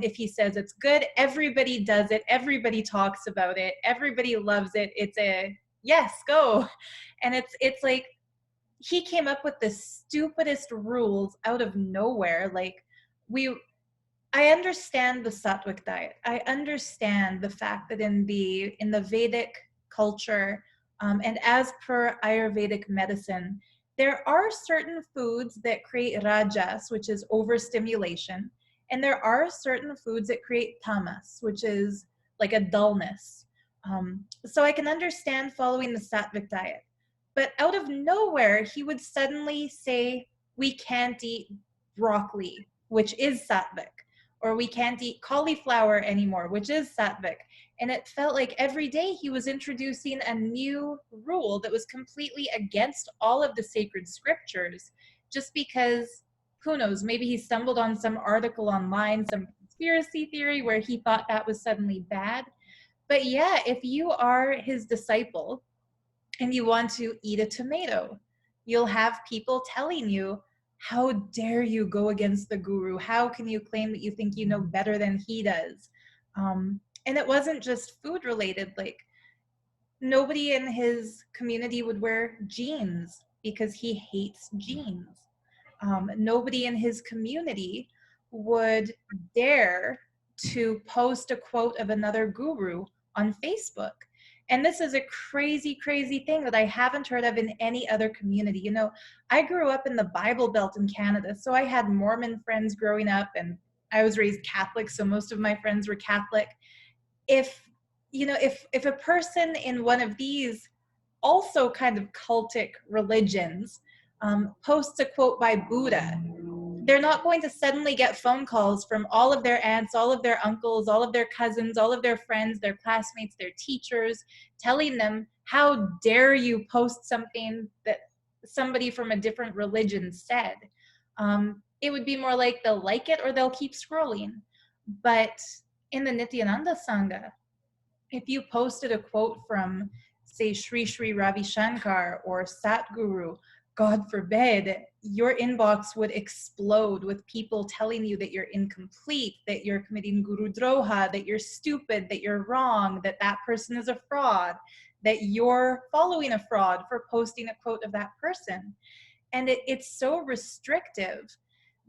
If he says it's good, everybody does it, everybody talks about it, everybody loves it, it's a yes, go. And it's like he came up with the stupidest rules out of nowhere. Like we I understand the sattvic diet. I understand the fact that in the Vedic culture, and as per Ayurvedic medicine, there are certain foods that create rajas, which is overstimulation, and there are certain foods that create tamas, which is like a dullness. So I can understand following the sattvic diet, but out of nowhere, he would suddenly say we can't eat broccoli, which is sattvic, or we can't eat cauliflower anymore, which is sattvic. And it felt like every day he was introducing a new rule that was completely against all of the sacred scriptures, just because, who knows, maybe he stumbled on some article online, some conspiracy theory where he thought that was suddenly bad. But yeah, if you are his disciple and you want to eat a tomato, you'll have people telling you, how dare you go against the guru? How can you claim that you think you know better than he does? And it wasn't just food related. Like nobody in his community would wear jeans because he hates jeans. Nobody in his community would dare to post a quote of another guru on Facebook. And this is a crazy, crazy thing that I haven't heard of in any other community. I grew up in the Bible Belt in Canada, so I had Mormon friends growing up, and I was raised Catholic, so most of my friends were Catholic. If a person in one of these also kind of cultic religions posts a quote by Buddha, they're not going to suddenly get phone calls from all of their aunts, all of their uncles, all of their cousins, all of their friends, their classmates, their teachers, telling them, how dare you post something that somebody from a different religion said. It would be more like they'll like it or they'll keep scrolling. But in the Nityananda Sangha, if you posted a quote from, say, Sri Ravi Shankar or Satguru, God forbid, your inbox would explode with people telling you that you're incomplete, that you're committing guru droha, that you're stupid, that you're wrong, that that person is a fraud, that you're following a fraud for posting a quote of that person. And it's so restrictive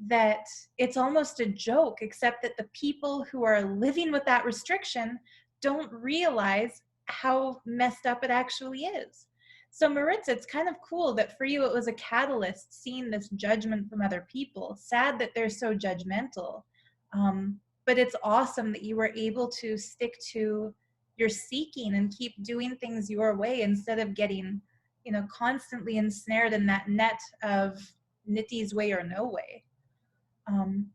that it's almost a joke, except that the people who are living with that restriction don't realize how messed up it actually is. So Maritza, it's kind of cool that for you it was a catalyst seeing this judgment from other people. Sad that they're so judgmental. But it's awesome that you were able to stick to your seeking and keep doing things your way instead of getting, constantly ensnared in that net of Nitty's way or no way. Um,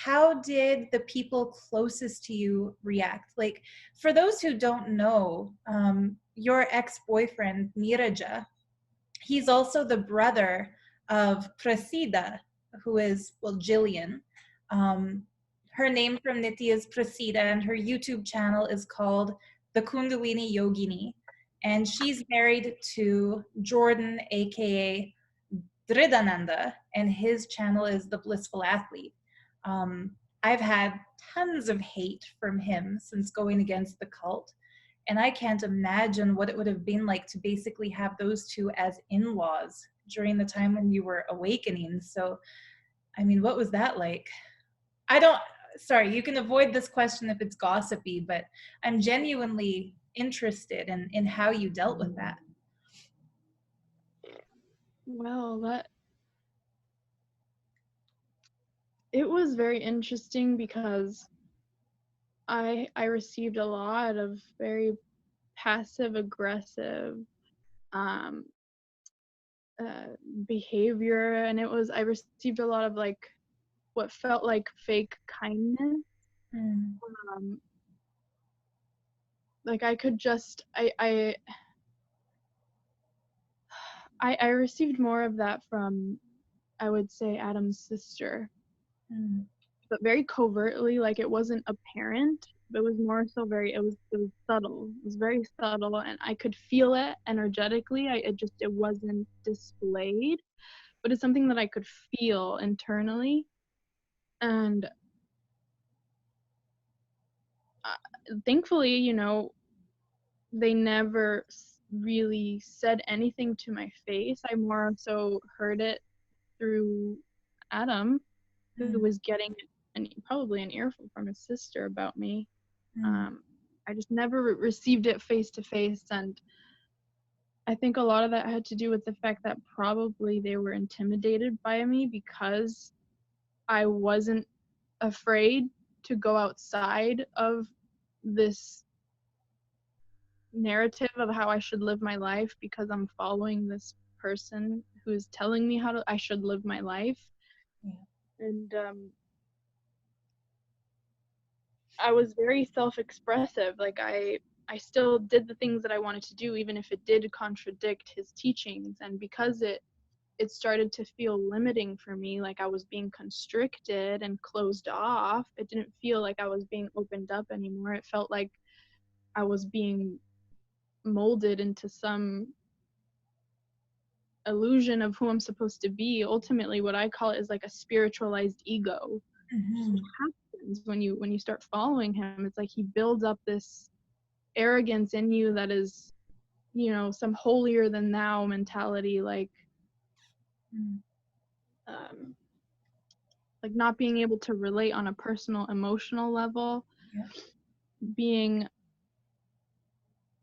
how did the people closest to you react? Like, for those who don't know, your ex-boyfriend, Niraja, he's also the brother of Prasida, who is, well, Jillian. Um, Her name from Nitya is Prasida, and her YouTube channel is called The Kundalini Yogini. And she's married to Jordan, aka Dridananda, and his channel is The Blissful Athlete. Um, I've had tons of hate from him since going against the cult, and I can't imagine what it would have been like to basically have those two as in-laws during the time when you were awakening. So, I mean, what was that like? I don't, sorry, you can avoid this question if it's gossipy, but I'm genuinely interested in how you dealt with that. Well, it was very interesting because I received a lot of very passive aggressive um behavior, and I received a lot of like what felt like fake kindness. Mm. um like I could just I received more of that from, I would say, Adam's sister, Mm. but very covertly. Like it wasn't apparent, but it was more so it was subtle. It was very subtle, and I could feel it energetically. It wasn't displayed, but it's something that I could feel internally. And thankfully, they never really said anything to my face. I more so heard it through Adam, who Mm. was getting probably an earful from his sister about me. Mm. Um, I just never received it face to face, and I think a lot of that had to do with the fact that probably they were intimidated by me because I wasn't afraid to go outside of this narrative of how I should live my life, because I'm following this person who is telling me how I should live my life. Yeah. And I was very self-expressive. Like I still did the things that I wanted to do, even if it did contradict his teachings. And because it started to feel limiting for me, like I was being constricted and closed off, it didn't feel like I was being opened up anymore. It felt like I was being molded into some illusion of who I'm supposed to be. Ultimately, what I call it is like a spiritualized ego. What Mm-hmm. happens when you start following him? It's like he builds up this arrogance in you that is, some holier than thou mentality, Mm. um, like not being able to relate on a personal emotional level, Yeah. being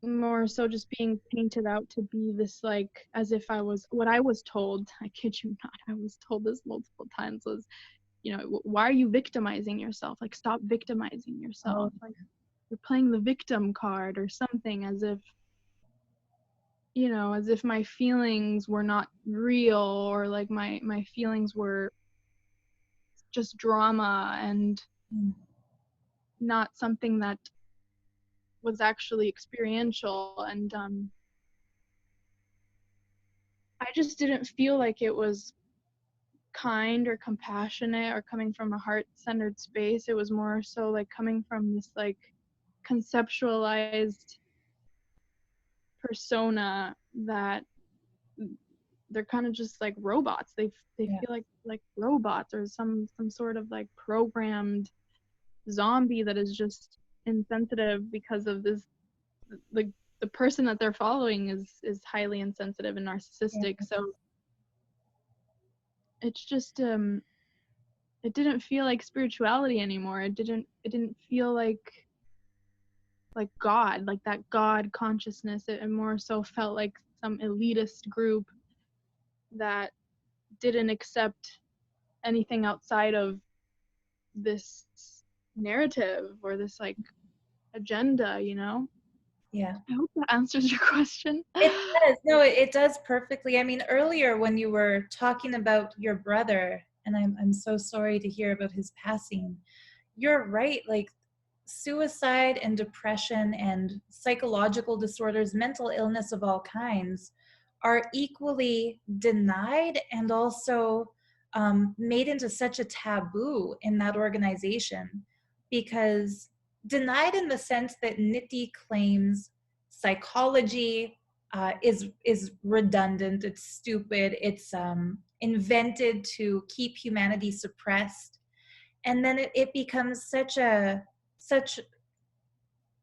more so just being painted out to be this, like, as if I was what I was told. I kid you not, I was told this multiple times, was, why are you victimizing yourself? Like, stop victimizing Oh. yourself. Like, you're playing the victim card or something, as if my feelings were not real, or like my feelings were just drama and Mm. not something that was actually experiential. And I just didn't feel like it was kind or compassionate or coming from a heart-centered space. It was more so like coming from this like conceptualized persona that they're kind of just like robots. They Yeah. feel like robots, or some sort of like programmed zombie that is just insensitive because of this, like, the person that they're following is highly insensitive and narcissistic. Yeah. So it's just it didn't feel like spirituality anymore. It didn't feel like God, like that God consciousness. It more so felt like some elitist group that didn't accept anything outside of this narrative or this like agenda. Yeah. I hope that answers your question. It does. No, it does perfectly. I mean, earlier when you were talking about your brother, and I'm so sorry to hear about his passing, you're right. Like suicide and depression and psychological disorders, mental illness of all kinds, are equally denied and also made into such a taboo in that organization, because denied in the sense that Niti claims psychology is redundant, it's stupid, it's invented to keep humanity suppressed, and then it becomes such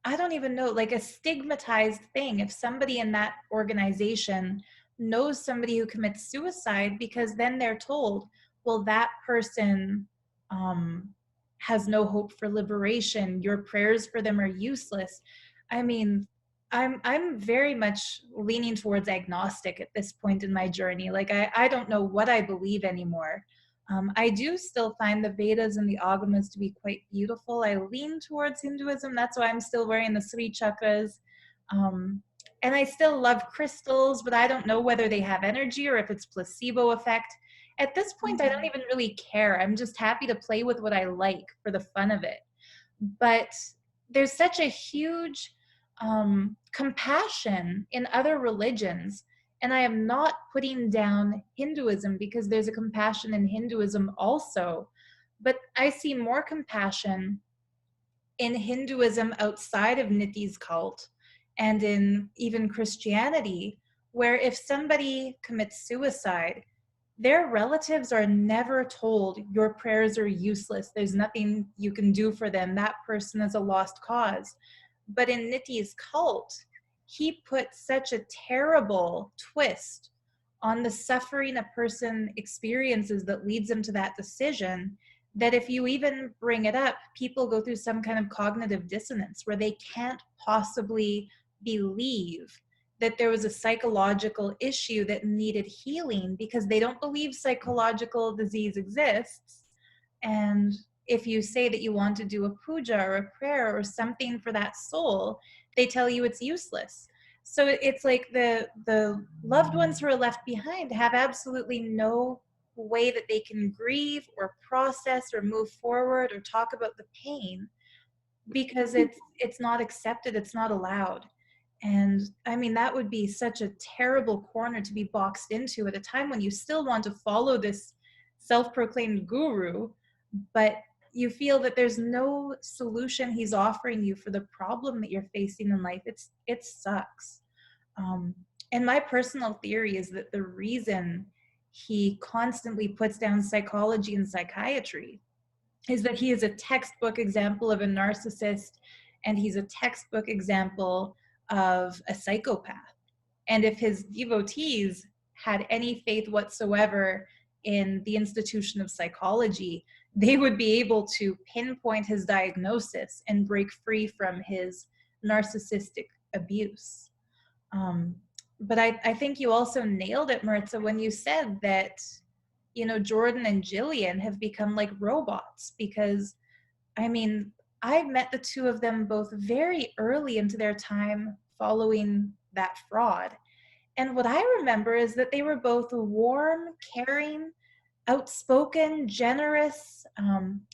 I don't even know, like a stigmatized thing if somebody in that organization knows somebody who commits suicide, because then they're told, well, that person um, has no hope for liberation. Your prayers for them are useless. I mean, I'm very much leaning towards agnostic at this point in my journey. Like I don't know what I believe anymore. I do still find the Vedas and the Agamas to be quite beautiful. I lean towards Hinduism. That's why I'm still wearing the three chakras. Um, And I still love crystals, but I don't know whether they have energy or if it's placebo effect. At this point, I don't even really care. I'm just happy to play with what I like for the fun of it. But there's such a huge compassion in other religions. And I am not putting down Hinduism, because there's a compassion in Hinduism also. But I see more compassion in Hinduism outside of Nithi's cult, and in even Christianity, where if somebody commits suicide, their relatives are never told your prayers are useless, there's nothing you can do for them, that person is a lost cause. But in Nithi's cult, he put such a terrible twist on the suffering a person experiences that leads them to that decision, that if you even bring it up, people go through some kind of cognitive dissonance where they can't possibly believe that there was a psychological issue that needed healing, because they don't believe psychological disease exists. And if you say that you want to do a puja or a prayer or something for that soul, they tell you it's useless. So it's like the loved ones who are left behind have absolutely no way that they can grieve or process or move forward or talk about the pain, because it's not accepted, it's not allowed. And I mean, that would be such a terrible corner to be boxed into at a time when you still want to follow this self-proclaimed guru, but you feel that there's no solution he's offering you for the problem that you're facing in life. It sucks. um, and my personal theory is that the reason he constantly puts down psychology and psychiatry is that he is a textbook example of a narcissist, and he's a textbook example of a psychopath. And if his devotees had any faith whatsoever in the institution of psychology, they would be able to pinpoint his diagnosis and break free from his narcissistic abuse. Um, but I think you also nailed it, Maritza, when you said that, you know, Jordan and Jillian have become like robots, because I mean, I met the two of them both very early into their time following that fraud. And what I remember is that they were both warm, caring, outspoken, generous,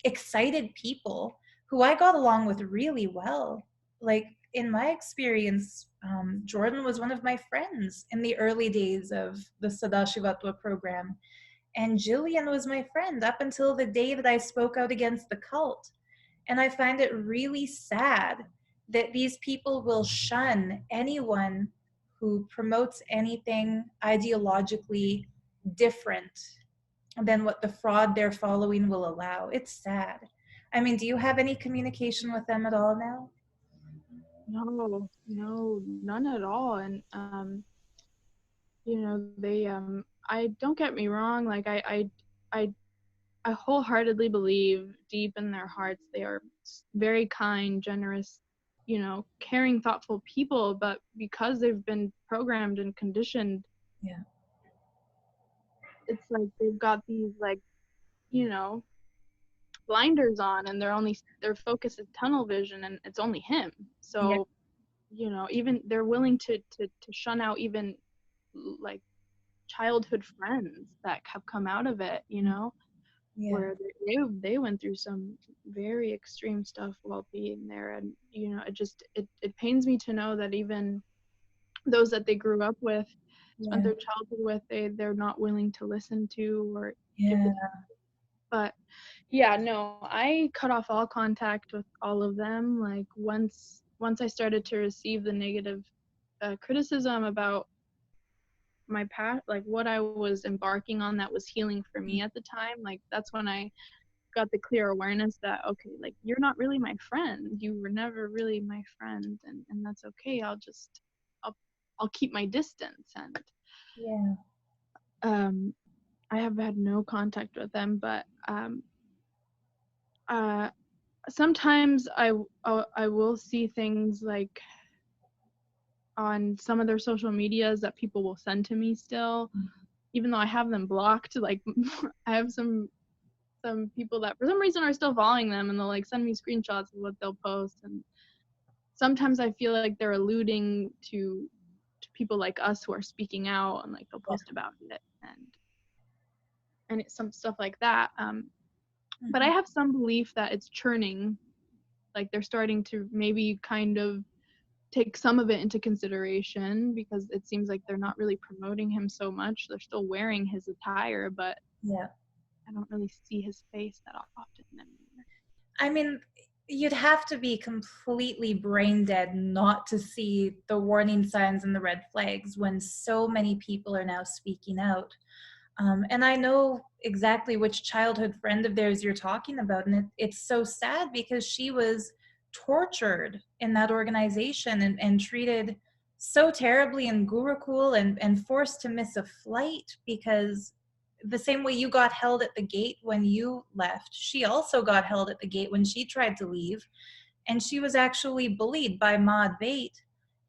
excited people who I got along with really well. Like, in my experience, Jordan was one of my friends in the early days of the Sadashivatva program. And Jillian was my friend up until the day that I spoke out against the cult. And I find it really sad that these people will shun anyone who promotes anything ideologically different than what the fraud they're following will allow. It's sad. I mean, do you have any communication with them at all now? No, none at all. And they I don't get me wrong, like I I wholeheartedly believe deep in their hearts they are very kind, generous, caring, thoughtful people, but because they've been programmed and conditioned, Yeah. it's like they've got these, like, you know, blinders on, and their focus is tunnel vision, and it's only him. Yeah. So, even they're willing to shun out even, like, childhood friends that have come out of it, Yeah. where they went through some very extreme stuff while being there. And it pains me to know that even those that they grew up with, spent Yeah. their childhood with, they're not willing to listen to or give the. Yeah. But yeah, no, I cut off all contact with all of them. Like, once I started to receive the negative criticism about my path, like what I was embarking on that was healing for me at the time, like that's when I got the clear awareness that, okay, like, you're not really my friend, you were never really my friend, and that's okay. I'll I'll keep my distance. And Yeah. um I have had no contact with them, but uh sometimes I will see things like on some of their social medias that people will send to me still, even though I have them blocked. Like, I have some people that for some reason are still following them, and they'll, like, send me screenshots of what they'll post. And sometimes I feel like they're alluding to people like us who are speaking out, and like they'll Yeah. post about it, and it's some stuff like that. But I Mhm. have some belief that it's churning, like they're starting to maybe kind of take some of it into consideration, because it seems like they're not really promoting him so much. They're still wearing his attire, but Yeah. I don't really see his face that often anymore. I mean, you'd have to be completely brain dead not to see the warning signs and the red flags when so many people are now speaking out. And I know exactly which childhood friend of theirs you're talking about. And it's so sad because she was tortured in that organization and treated so terribly in Gurukul and forced to miss a flight because the same way you got held at the gate when you left, she also got held at the gate when she tried to leave. And she was actually bullied by Ma Advait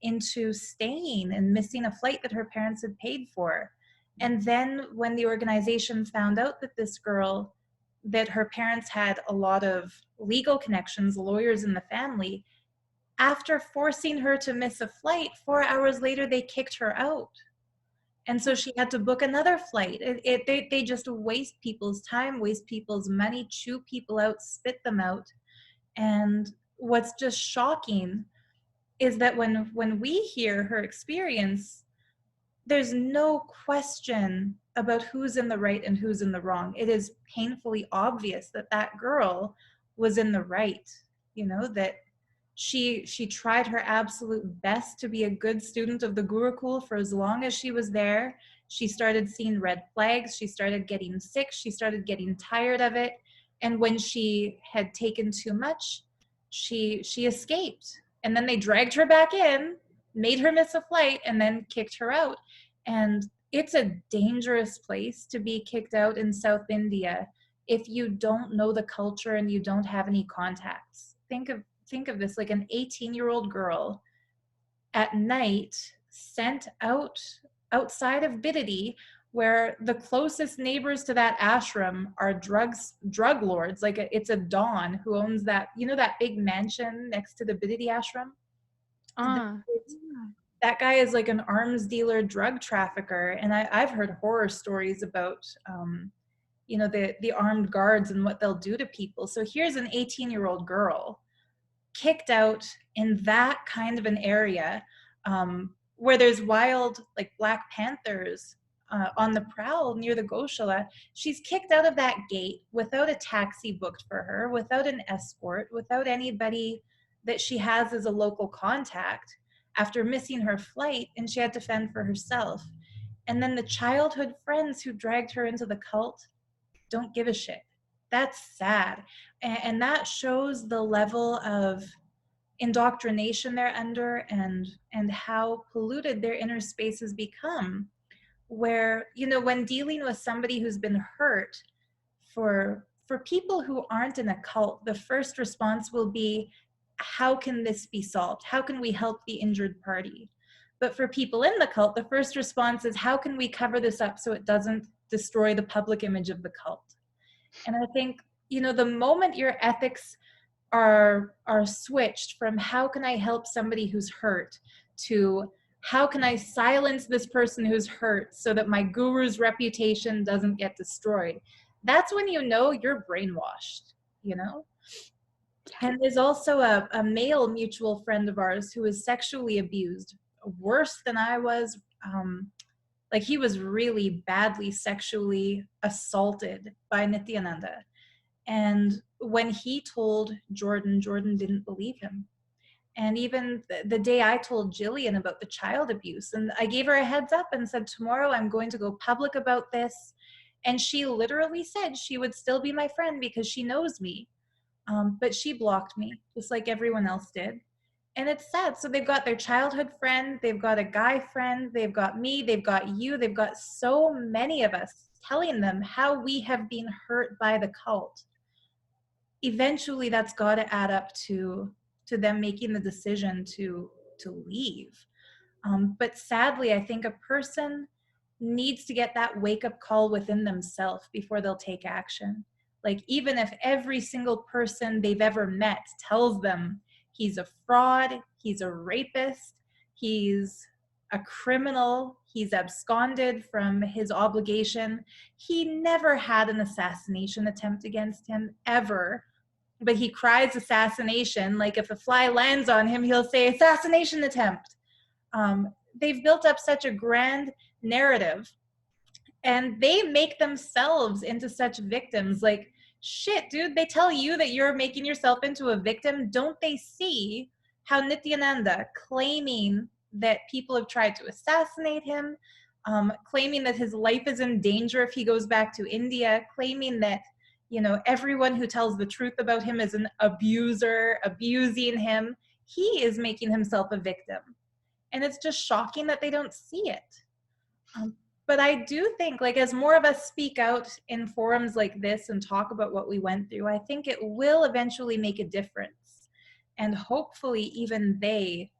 into staying and missing a flight that her parents had paid for. And then when the organization found out that this girl, that her parents had a lot of legal connections, lawyers in the family, after forcing her to miss a flight, 4 hours later, they kicked her out. And so she had to book another flight. They just waste people's time, waste people's money, chew people out, spit them out. And what's just shocking is that when we hear her experience, there's no question about who's in the right and who's in the wrong. It is painfully obvious that that girl was in the right, you know, that she tried her absolute best to be a good student of the Gurukul for as long as she was there. She started seeing red flags, she started getting sick, she started getting tired of it, and when she had taken too much, she escaped. And then they dragged her back in, made her miss a flight, and then kicked her out. And it's a dangerous place to be kicked out in South India if you don't know the culture and you don't have any contacts. Think of this, like an 18-year-old girl at night sent out outside of Bidadi, where the closest neighbors to that ashram are drug lords. Like it's a Don who owns that, you know, that big mansion next to the Bidadi ashram. Ah, That guy is like an arms dealer, drug trafficker, and I've heard horror stories about you know, the armed guards and what they'll do to people. So here's an 18-year-old girl kicked out in that kind of an area, where there's wild, like, black panthers on the prowl near the Goshala. She's kicked out of that gate without a taxi booked for her, without an escort, without anybody that she has as a local contact after missing her flight, and she had to fend for herself. And then the childhood friends who dragged her into the cult don't give a shit. That's sad. And that shows the level of indoctrination they're under, and how polluted their inner spaces become, where, you know, when dealing with somebody who's been hurt, for people who aren't in a cult, the first response will be, how can this be solved? How can we help the injured party? But for people in the cult, the first response is, how can we cover this up so it doesn't destroy the public image of the cult? And I think, you know, the moment your ethics are switched from how can I help somebody who's hurt to how can I silence this person who's hurt so that my guru's reputation doesn't get destroyed, that's when you know you're brainwashed, you know. And there's also a male mutual friend of ours who was sexually abused worse than I was. Like, he was really badly sexually assaulted by Nithyananda. And when he told Jordan, Jordan didn't believe him. And even the day I told Jillian about the child abuse, and I gave her a heads up and said, tomorrow I'm going to go public about this. And she literally said she would still be my friend because she knows me. But she blocked me, just like everyone else did. And it's sad. So they've got their childhood friend, they've got a guy friend, they've got me, they've got you, they've got so many of us telling them how we have been hurt by the cult. Eventually that's got to add up to them making the decision to leave. But sadly, I think a person needs to get that wake up call within themselves before they'll take action. Like, even if every single person they've ever met tells them he's a fraud, he's a rapist, he's a criminal. He's absconded from his obligation. He never had an assassination attempt against him, ever. But he cries assassination. Like if a fly lands on him, he'll say assassination attempt. They've built up such a grand narrative, and they make themselves into such victims. Like, shit, dude, they tell you that you're making yourself into a victim. Don't they see how Nithyananda, claiming that people have tried to assassinate him, claiming that his life is in danger if he goes back to India, claiming that, you know, everyone who tells the truth about him is an abuser, abusing him, he is making himself a victim. And it's just shocking that they don't see it. But I do think, like, as more of us speak out in forums like this and talk about what we went through, I think it will eventually make a difference. And hopefully even they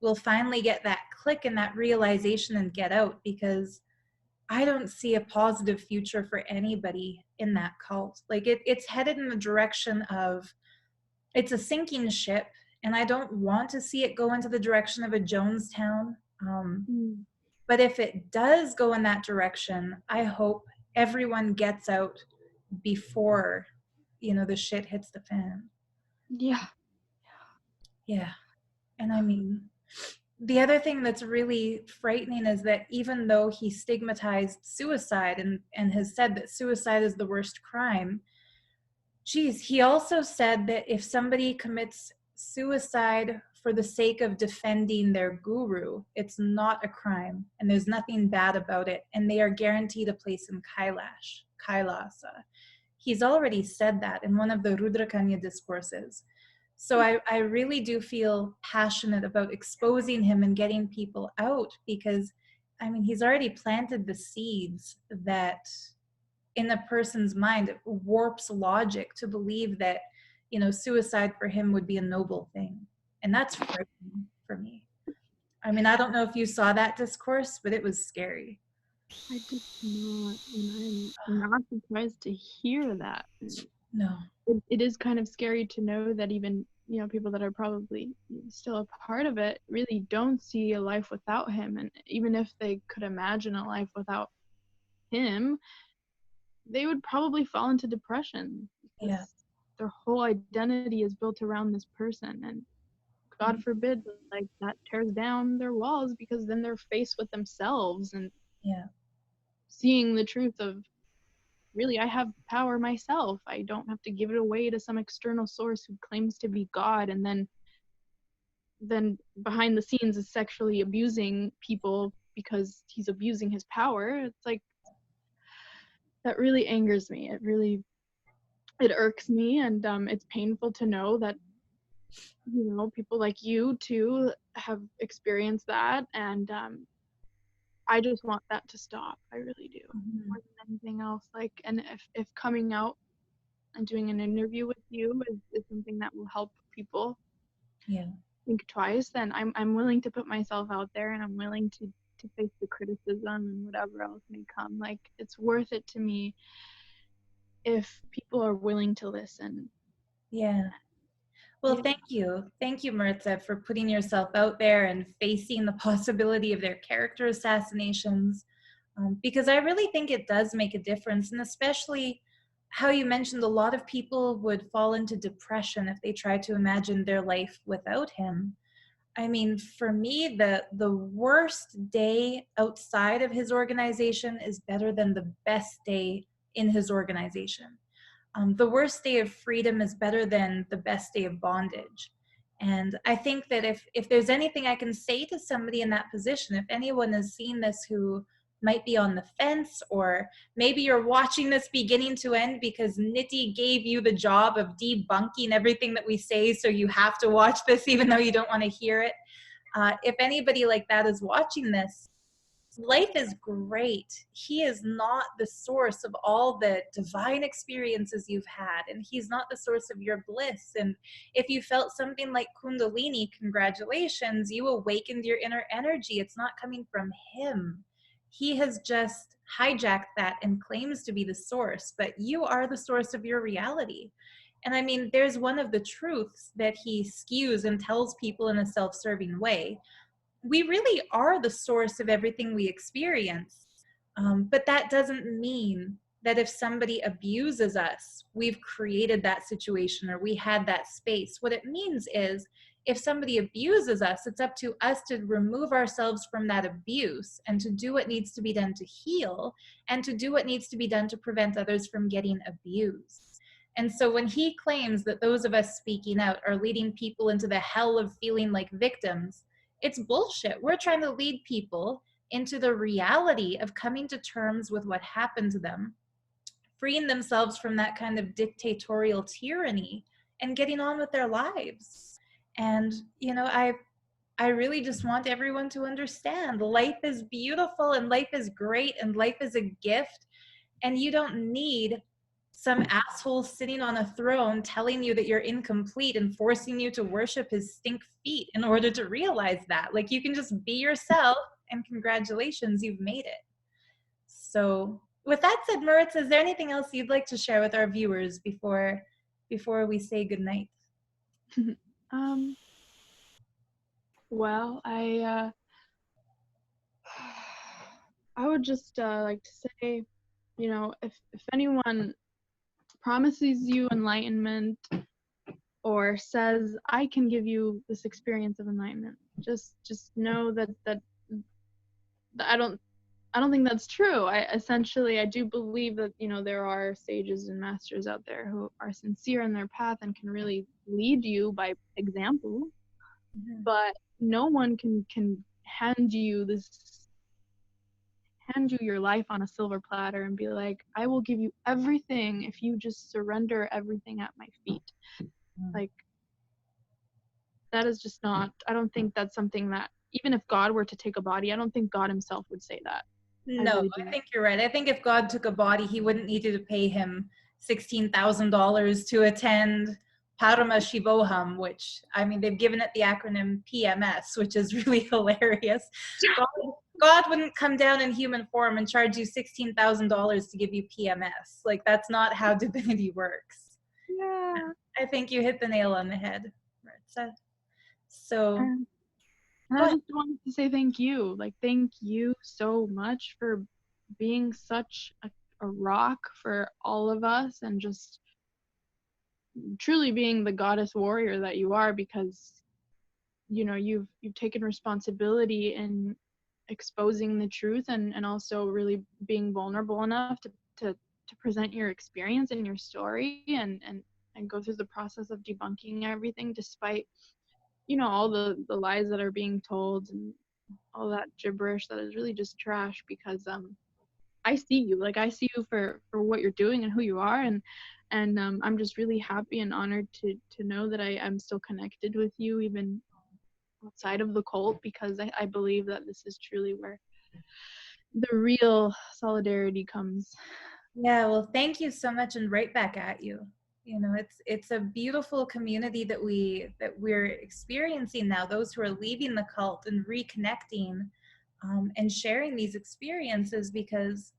will finally get that click and that realization and get out, because I don't see a positive future for anybody in that cult. Like it's headed in the direction of, it's a sinking ship, and I don't want to see it go into the direction of a Jonestown. But if it does go in that direction, I hope everyone gets out before, you know, the shit hits the fan. Yeah. Yeah. And I mean, the other thing that's really frightening is that even though he stigmatized suicide and has said that suicide is the worst crime, geez, he also said that if somebody commits suicide for the sake of defending their guru, it's not a crime and there's nothing bad about it, and they are guaranteed a place in Kailasa. He's already said that in one of the Rudrakanya discourses. So I really do feel passionate about exposing him and getting people out, because I mean, he's already planted the seeds that in a person's mind, it warps logic to believe that, you know, suicide for him would be a noble thing. And that's frightening for me. I mean, I don't know if you saw that discourse, but it was scary. I did not, and I'm not surprised to hear that. No. It is kind of scary to know that even, you know, people that are probably still a part of it really don't see a life without him. And even if they could imagine a life without him, they would probably fall into depression, because Yeah. their whole identity is built around this person. And God forbid, like, that tears down their walls, because then they're faced with themselves and Yeah. seeing the truth of, really, I have power myself. I don't have to give it away to some external source who claims to be God, and then behind the scenes is sexually abusing people because he's abusing his power. It's like, that really angers me. It irks me, and it's painful to know that, you know, people like you too have experienced that, and I just want that to stop. I really do, more than anything else. Like, and if coming out and doing an interview with you is something that will help people Yeah. think twice, then I'm willing to put myself out there, and I'm willing to face the criticism and whatever else may come. Like, it's worth it to me if people are willing to listen. Yeah. Well, Yeah. thank you. Thank you, Maritza, for putting yourself out there and facing the possibility of their character assassinations, because I really think it does make a difference. And especially how you mentioned a lot of people would fall into depression if they try to imagine their life without him. I mean, for me, the worst day outside of his organization is better than the best day in his organization. The worst day of freedom is better than the best day of bondage. And I think that if there's anything I can say to somebody in that position, if anyone has seen this who might be on the fence, or maybe you're watching this beginning to end because Nitty gave you the job of debunking everything that we say, so you have to watch this even though you don't want to hear it. If anybody like that is watching this, life is great. He is not the source of all the divine experiences you've had, and he's not the source of your bliss. And if you felt something like Kundalini, congratulations, you awakened your inner energy. It's not coming from him. He has just hijacked that and claims to be the source, but you are the source of your reality. And I mean, there's one of the truths that he skews and tells people in a self-serving way. we really are the source of everything we experience. But that doesn't mean that if somebody abuses us, we've created that situation or we had that space. What it means is if somebody abuses us, it's up to us to remove ourselves from that abuse and to do what needs to be done to heal and to do what needs to be done to prevent others from getting abused. And so when he claims that those of us speaking out are leading people into the hell of feeling like victims, it's bullshit. We're trying to lead people into the reality of coming to terms with what happened to them, freeing themselves from that kind of dictatorial tyranny and getting on with their lives. And, you know, I really just want everyone to understand life is beautiful and life is great and life is a gift. And you don't need some asshole sitting on a throne telling you that you're incomplete and forcing you to worship his stink feet in order to realize that. Like, you can just be yourself, and congratulations, you've made it. So with that said, Maritza, is there anything else you'd like to share with our viewers before we say goodnight? Well, I would just like to say, you know, if anyone promises you enlightenment or says I can give you this experience of enlightenment, just know that I don't think that's true. I do believe that, you know, there are sages and masters out there who are sincere in their path and can really lead you by example. Mm-hmm. But no one can hand you your life on a silver platter and be like, I will give you everything if you just surrender everything at my feet. Like, that is just not, I don't think that's something that, even if God were to take a body, I don't think God himself would say that. No, I think you're right. I think if God took a body, he wouldn't need you to pay him $16,000 to attend Parama Shivoham, which, I mean, they've given it the acronym PMS, which is really hilarious. God wouldn't come down in human form and charge you $16,000 to give you PMS. Like, that's not how divinity works. Yeah. I think you hit the nail on the head, Maritza. So, And I just wanted to say thank you. Like, thank you so much for being such a rock for all of us and just truly being the goddess warrior that you are, because, you know, you've taken responsibility in exposing the truth and also really being vulnerable enough to present your experience and your story and go through the process of debunking everything, despite, you know, all the lies that are being told and all that gibberish that is really just trash. Because I see you, like, I see you for what you're doing and who you are, and I'm just really happy and honored to know that I'm still connected with you even outside of the cult, because I believe that this is truly where the real solidarity comes. yeah, well, thank you so much, and right back at you. You know, it's a beautiful community that we're experiencing now. Those who are leaving the cult and reconnecting, and sharing these experiences, because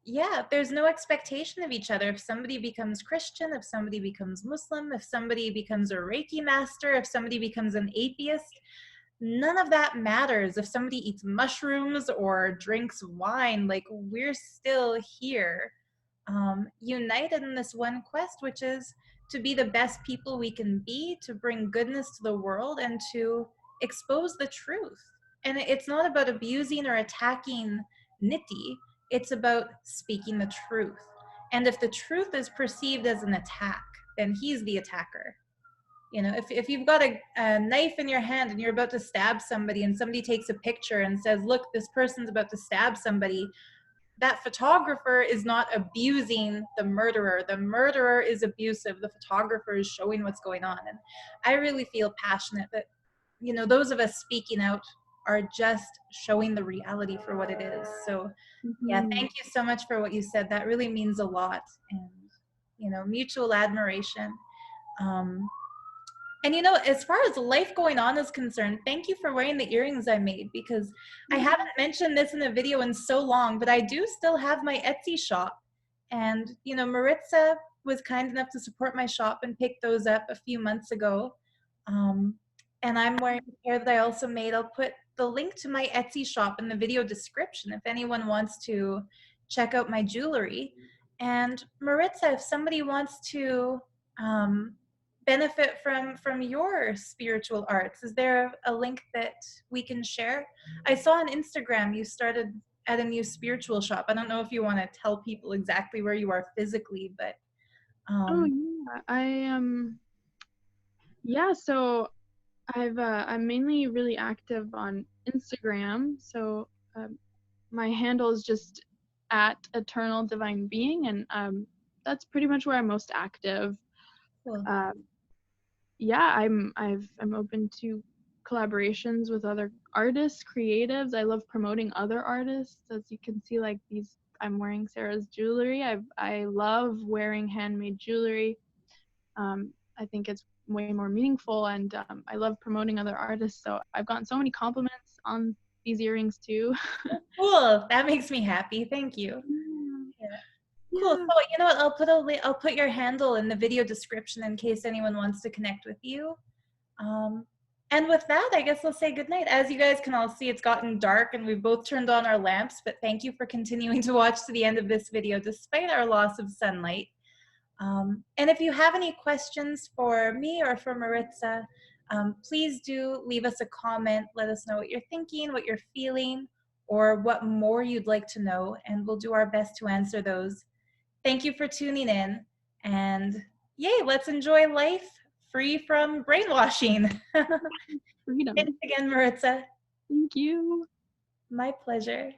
yeah, there's no expectation of each other. If somebody becomes Christian, if somebody becomes Muslim, if somebody becomes a Reiki master, if somebody becomes an atheist, none of that matters. If somebody eats mushrooms or drinks wine, like, we're still here, united in this one quest, which is to be the best people we can be, to bring goodness to the world, and to expose the truth. And it's not about abusing or attacking Niti, it's about speaking the truth. And if the truth is perceived as an attack, then he's the attacker. You know, if you've got a knife in your hand and you're about to stab somebody, and somebody takes a picture and says, look, this person's about to stab somebody, that photographer is not abusing the murderer. The murderer is abusive. The photographer is showing what's going on. And I really feel passionate that, you know, those of us speaking out are just showing the reality for what it is. So yeah, thank you so much for what you said. That really means a lot. And, you know, mutual admiration. And, you know, as far as life going on is concerned, thank you for wearing the earrings I made, because I haven't mentioned this in a video in so long, but I do still have my Etsy shop. And, you know, Maritza was kind enough to support my shop and pick those up a few months ago. And I'm wearing a pair that I also made. I'll put the link to my Etsy shop in the video description if anyone wants to check out my jewelry. And Maritza, if somebody wants to benefit from your spiritual arts, is there a link that we can share? I saw on Instagram you started at a new spiritual shop. I don't know if you want to tell people exactly where you are physically, but Oh um, yeah, yeah, so I'm mainly really active on Instagram. So my handle is just at Eternal Divine Being, and that's pretty much where I'm most active. cool. Um, yeah, I'm open to collaborations with other artists, creatives. I love promoting other artists. As you can see, like these, I'm wearing Sarah's jewelry. I love wearing handmade jewelry. I think it's way more meaningful, and I love promoting other artists. So I've gotten so many compliments on these earrings too. Cool. That makes me happy. Thank you. Yeah. Cool. Yeah. So you know what? I'll put your handle in the video description in case anyone wants to connect with you. Um, and with that, I guess we'll say goodnight. As you guys can all see, it's gotten dark and we've both turned on our lamps, but thank you for continuing to watch to the end of this video despite our loss of sunlight. And if you have any questions for me or for Maritza, please do leave us a comment. Let us know what you're thinking, what you're feeling, or what more you'd like to know, and we'll do our best to answer those. Thank you for tuning in, and yay, let's enjoy life free from brainwashing. Thanks Freedom. again, Maritza. Thank you. My pleasure.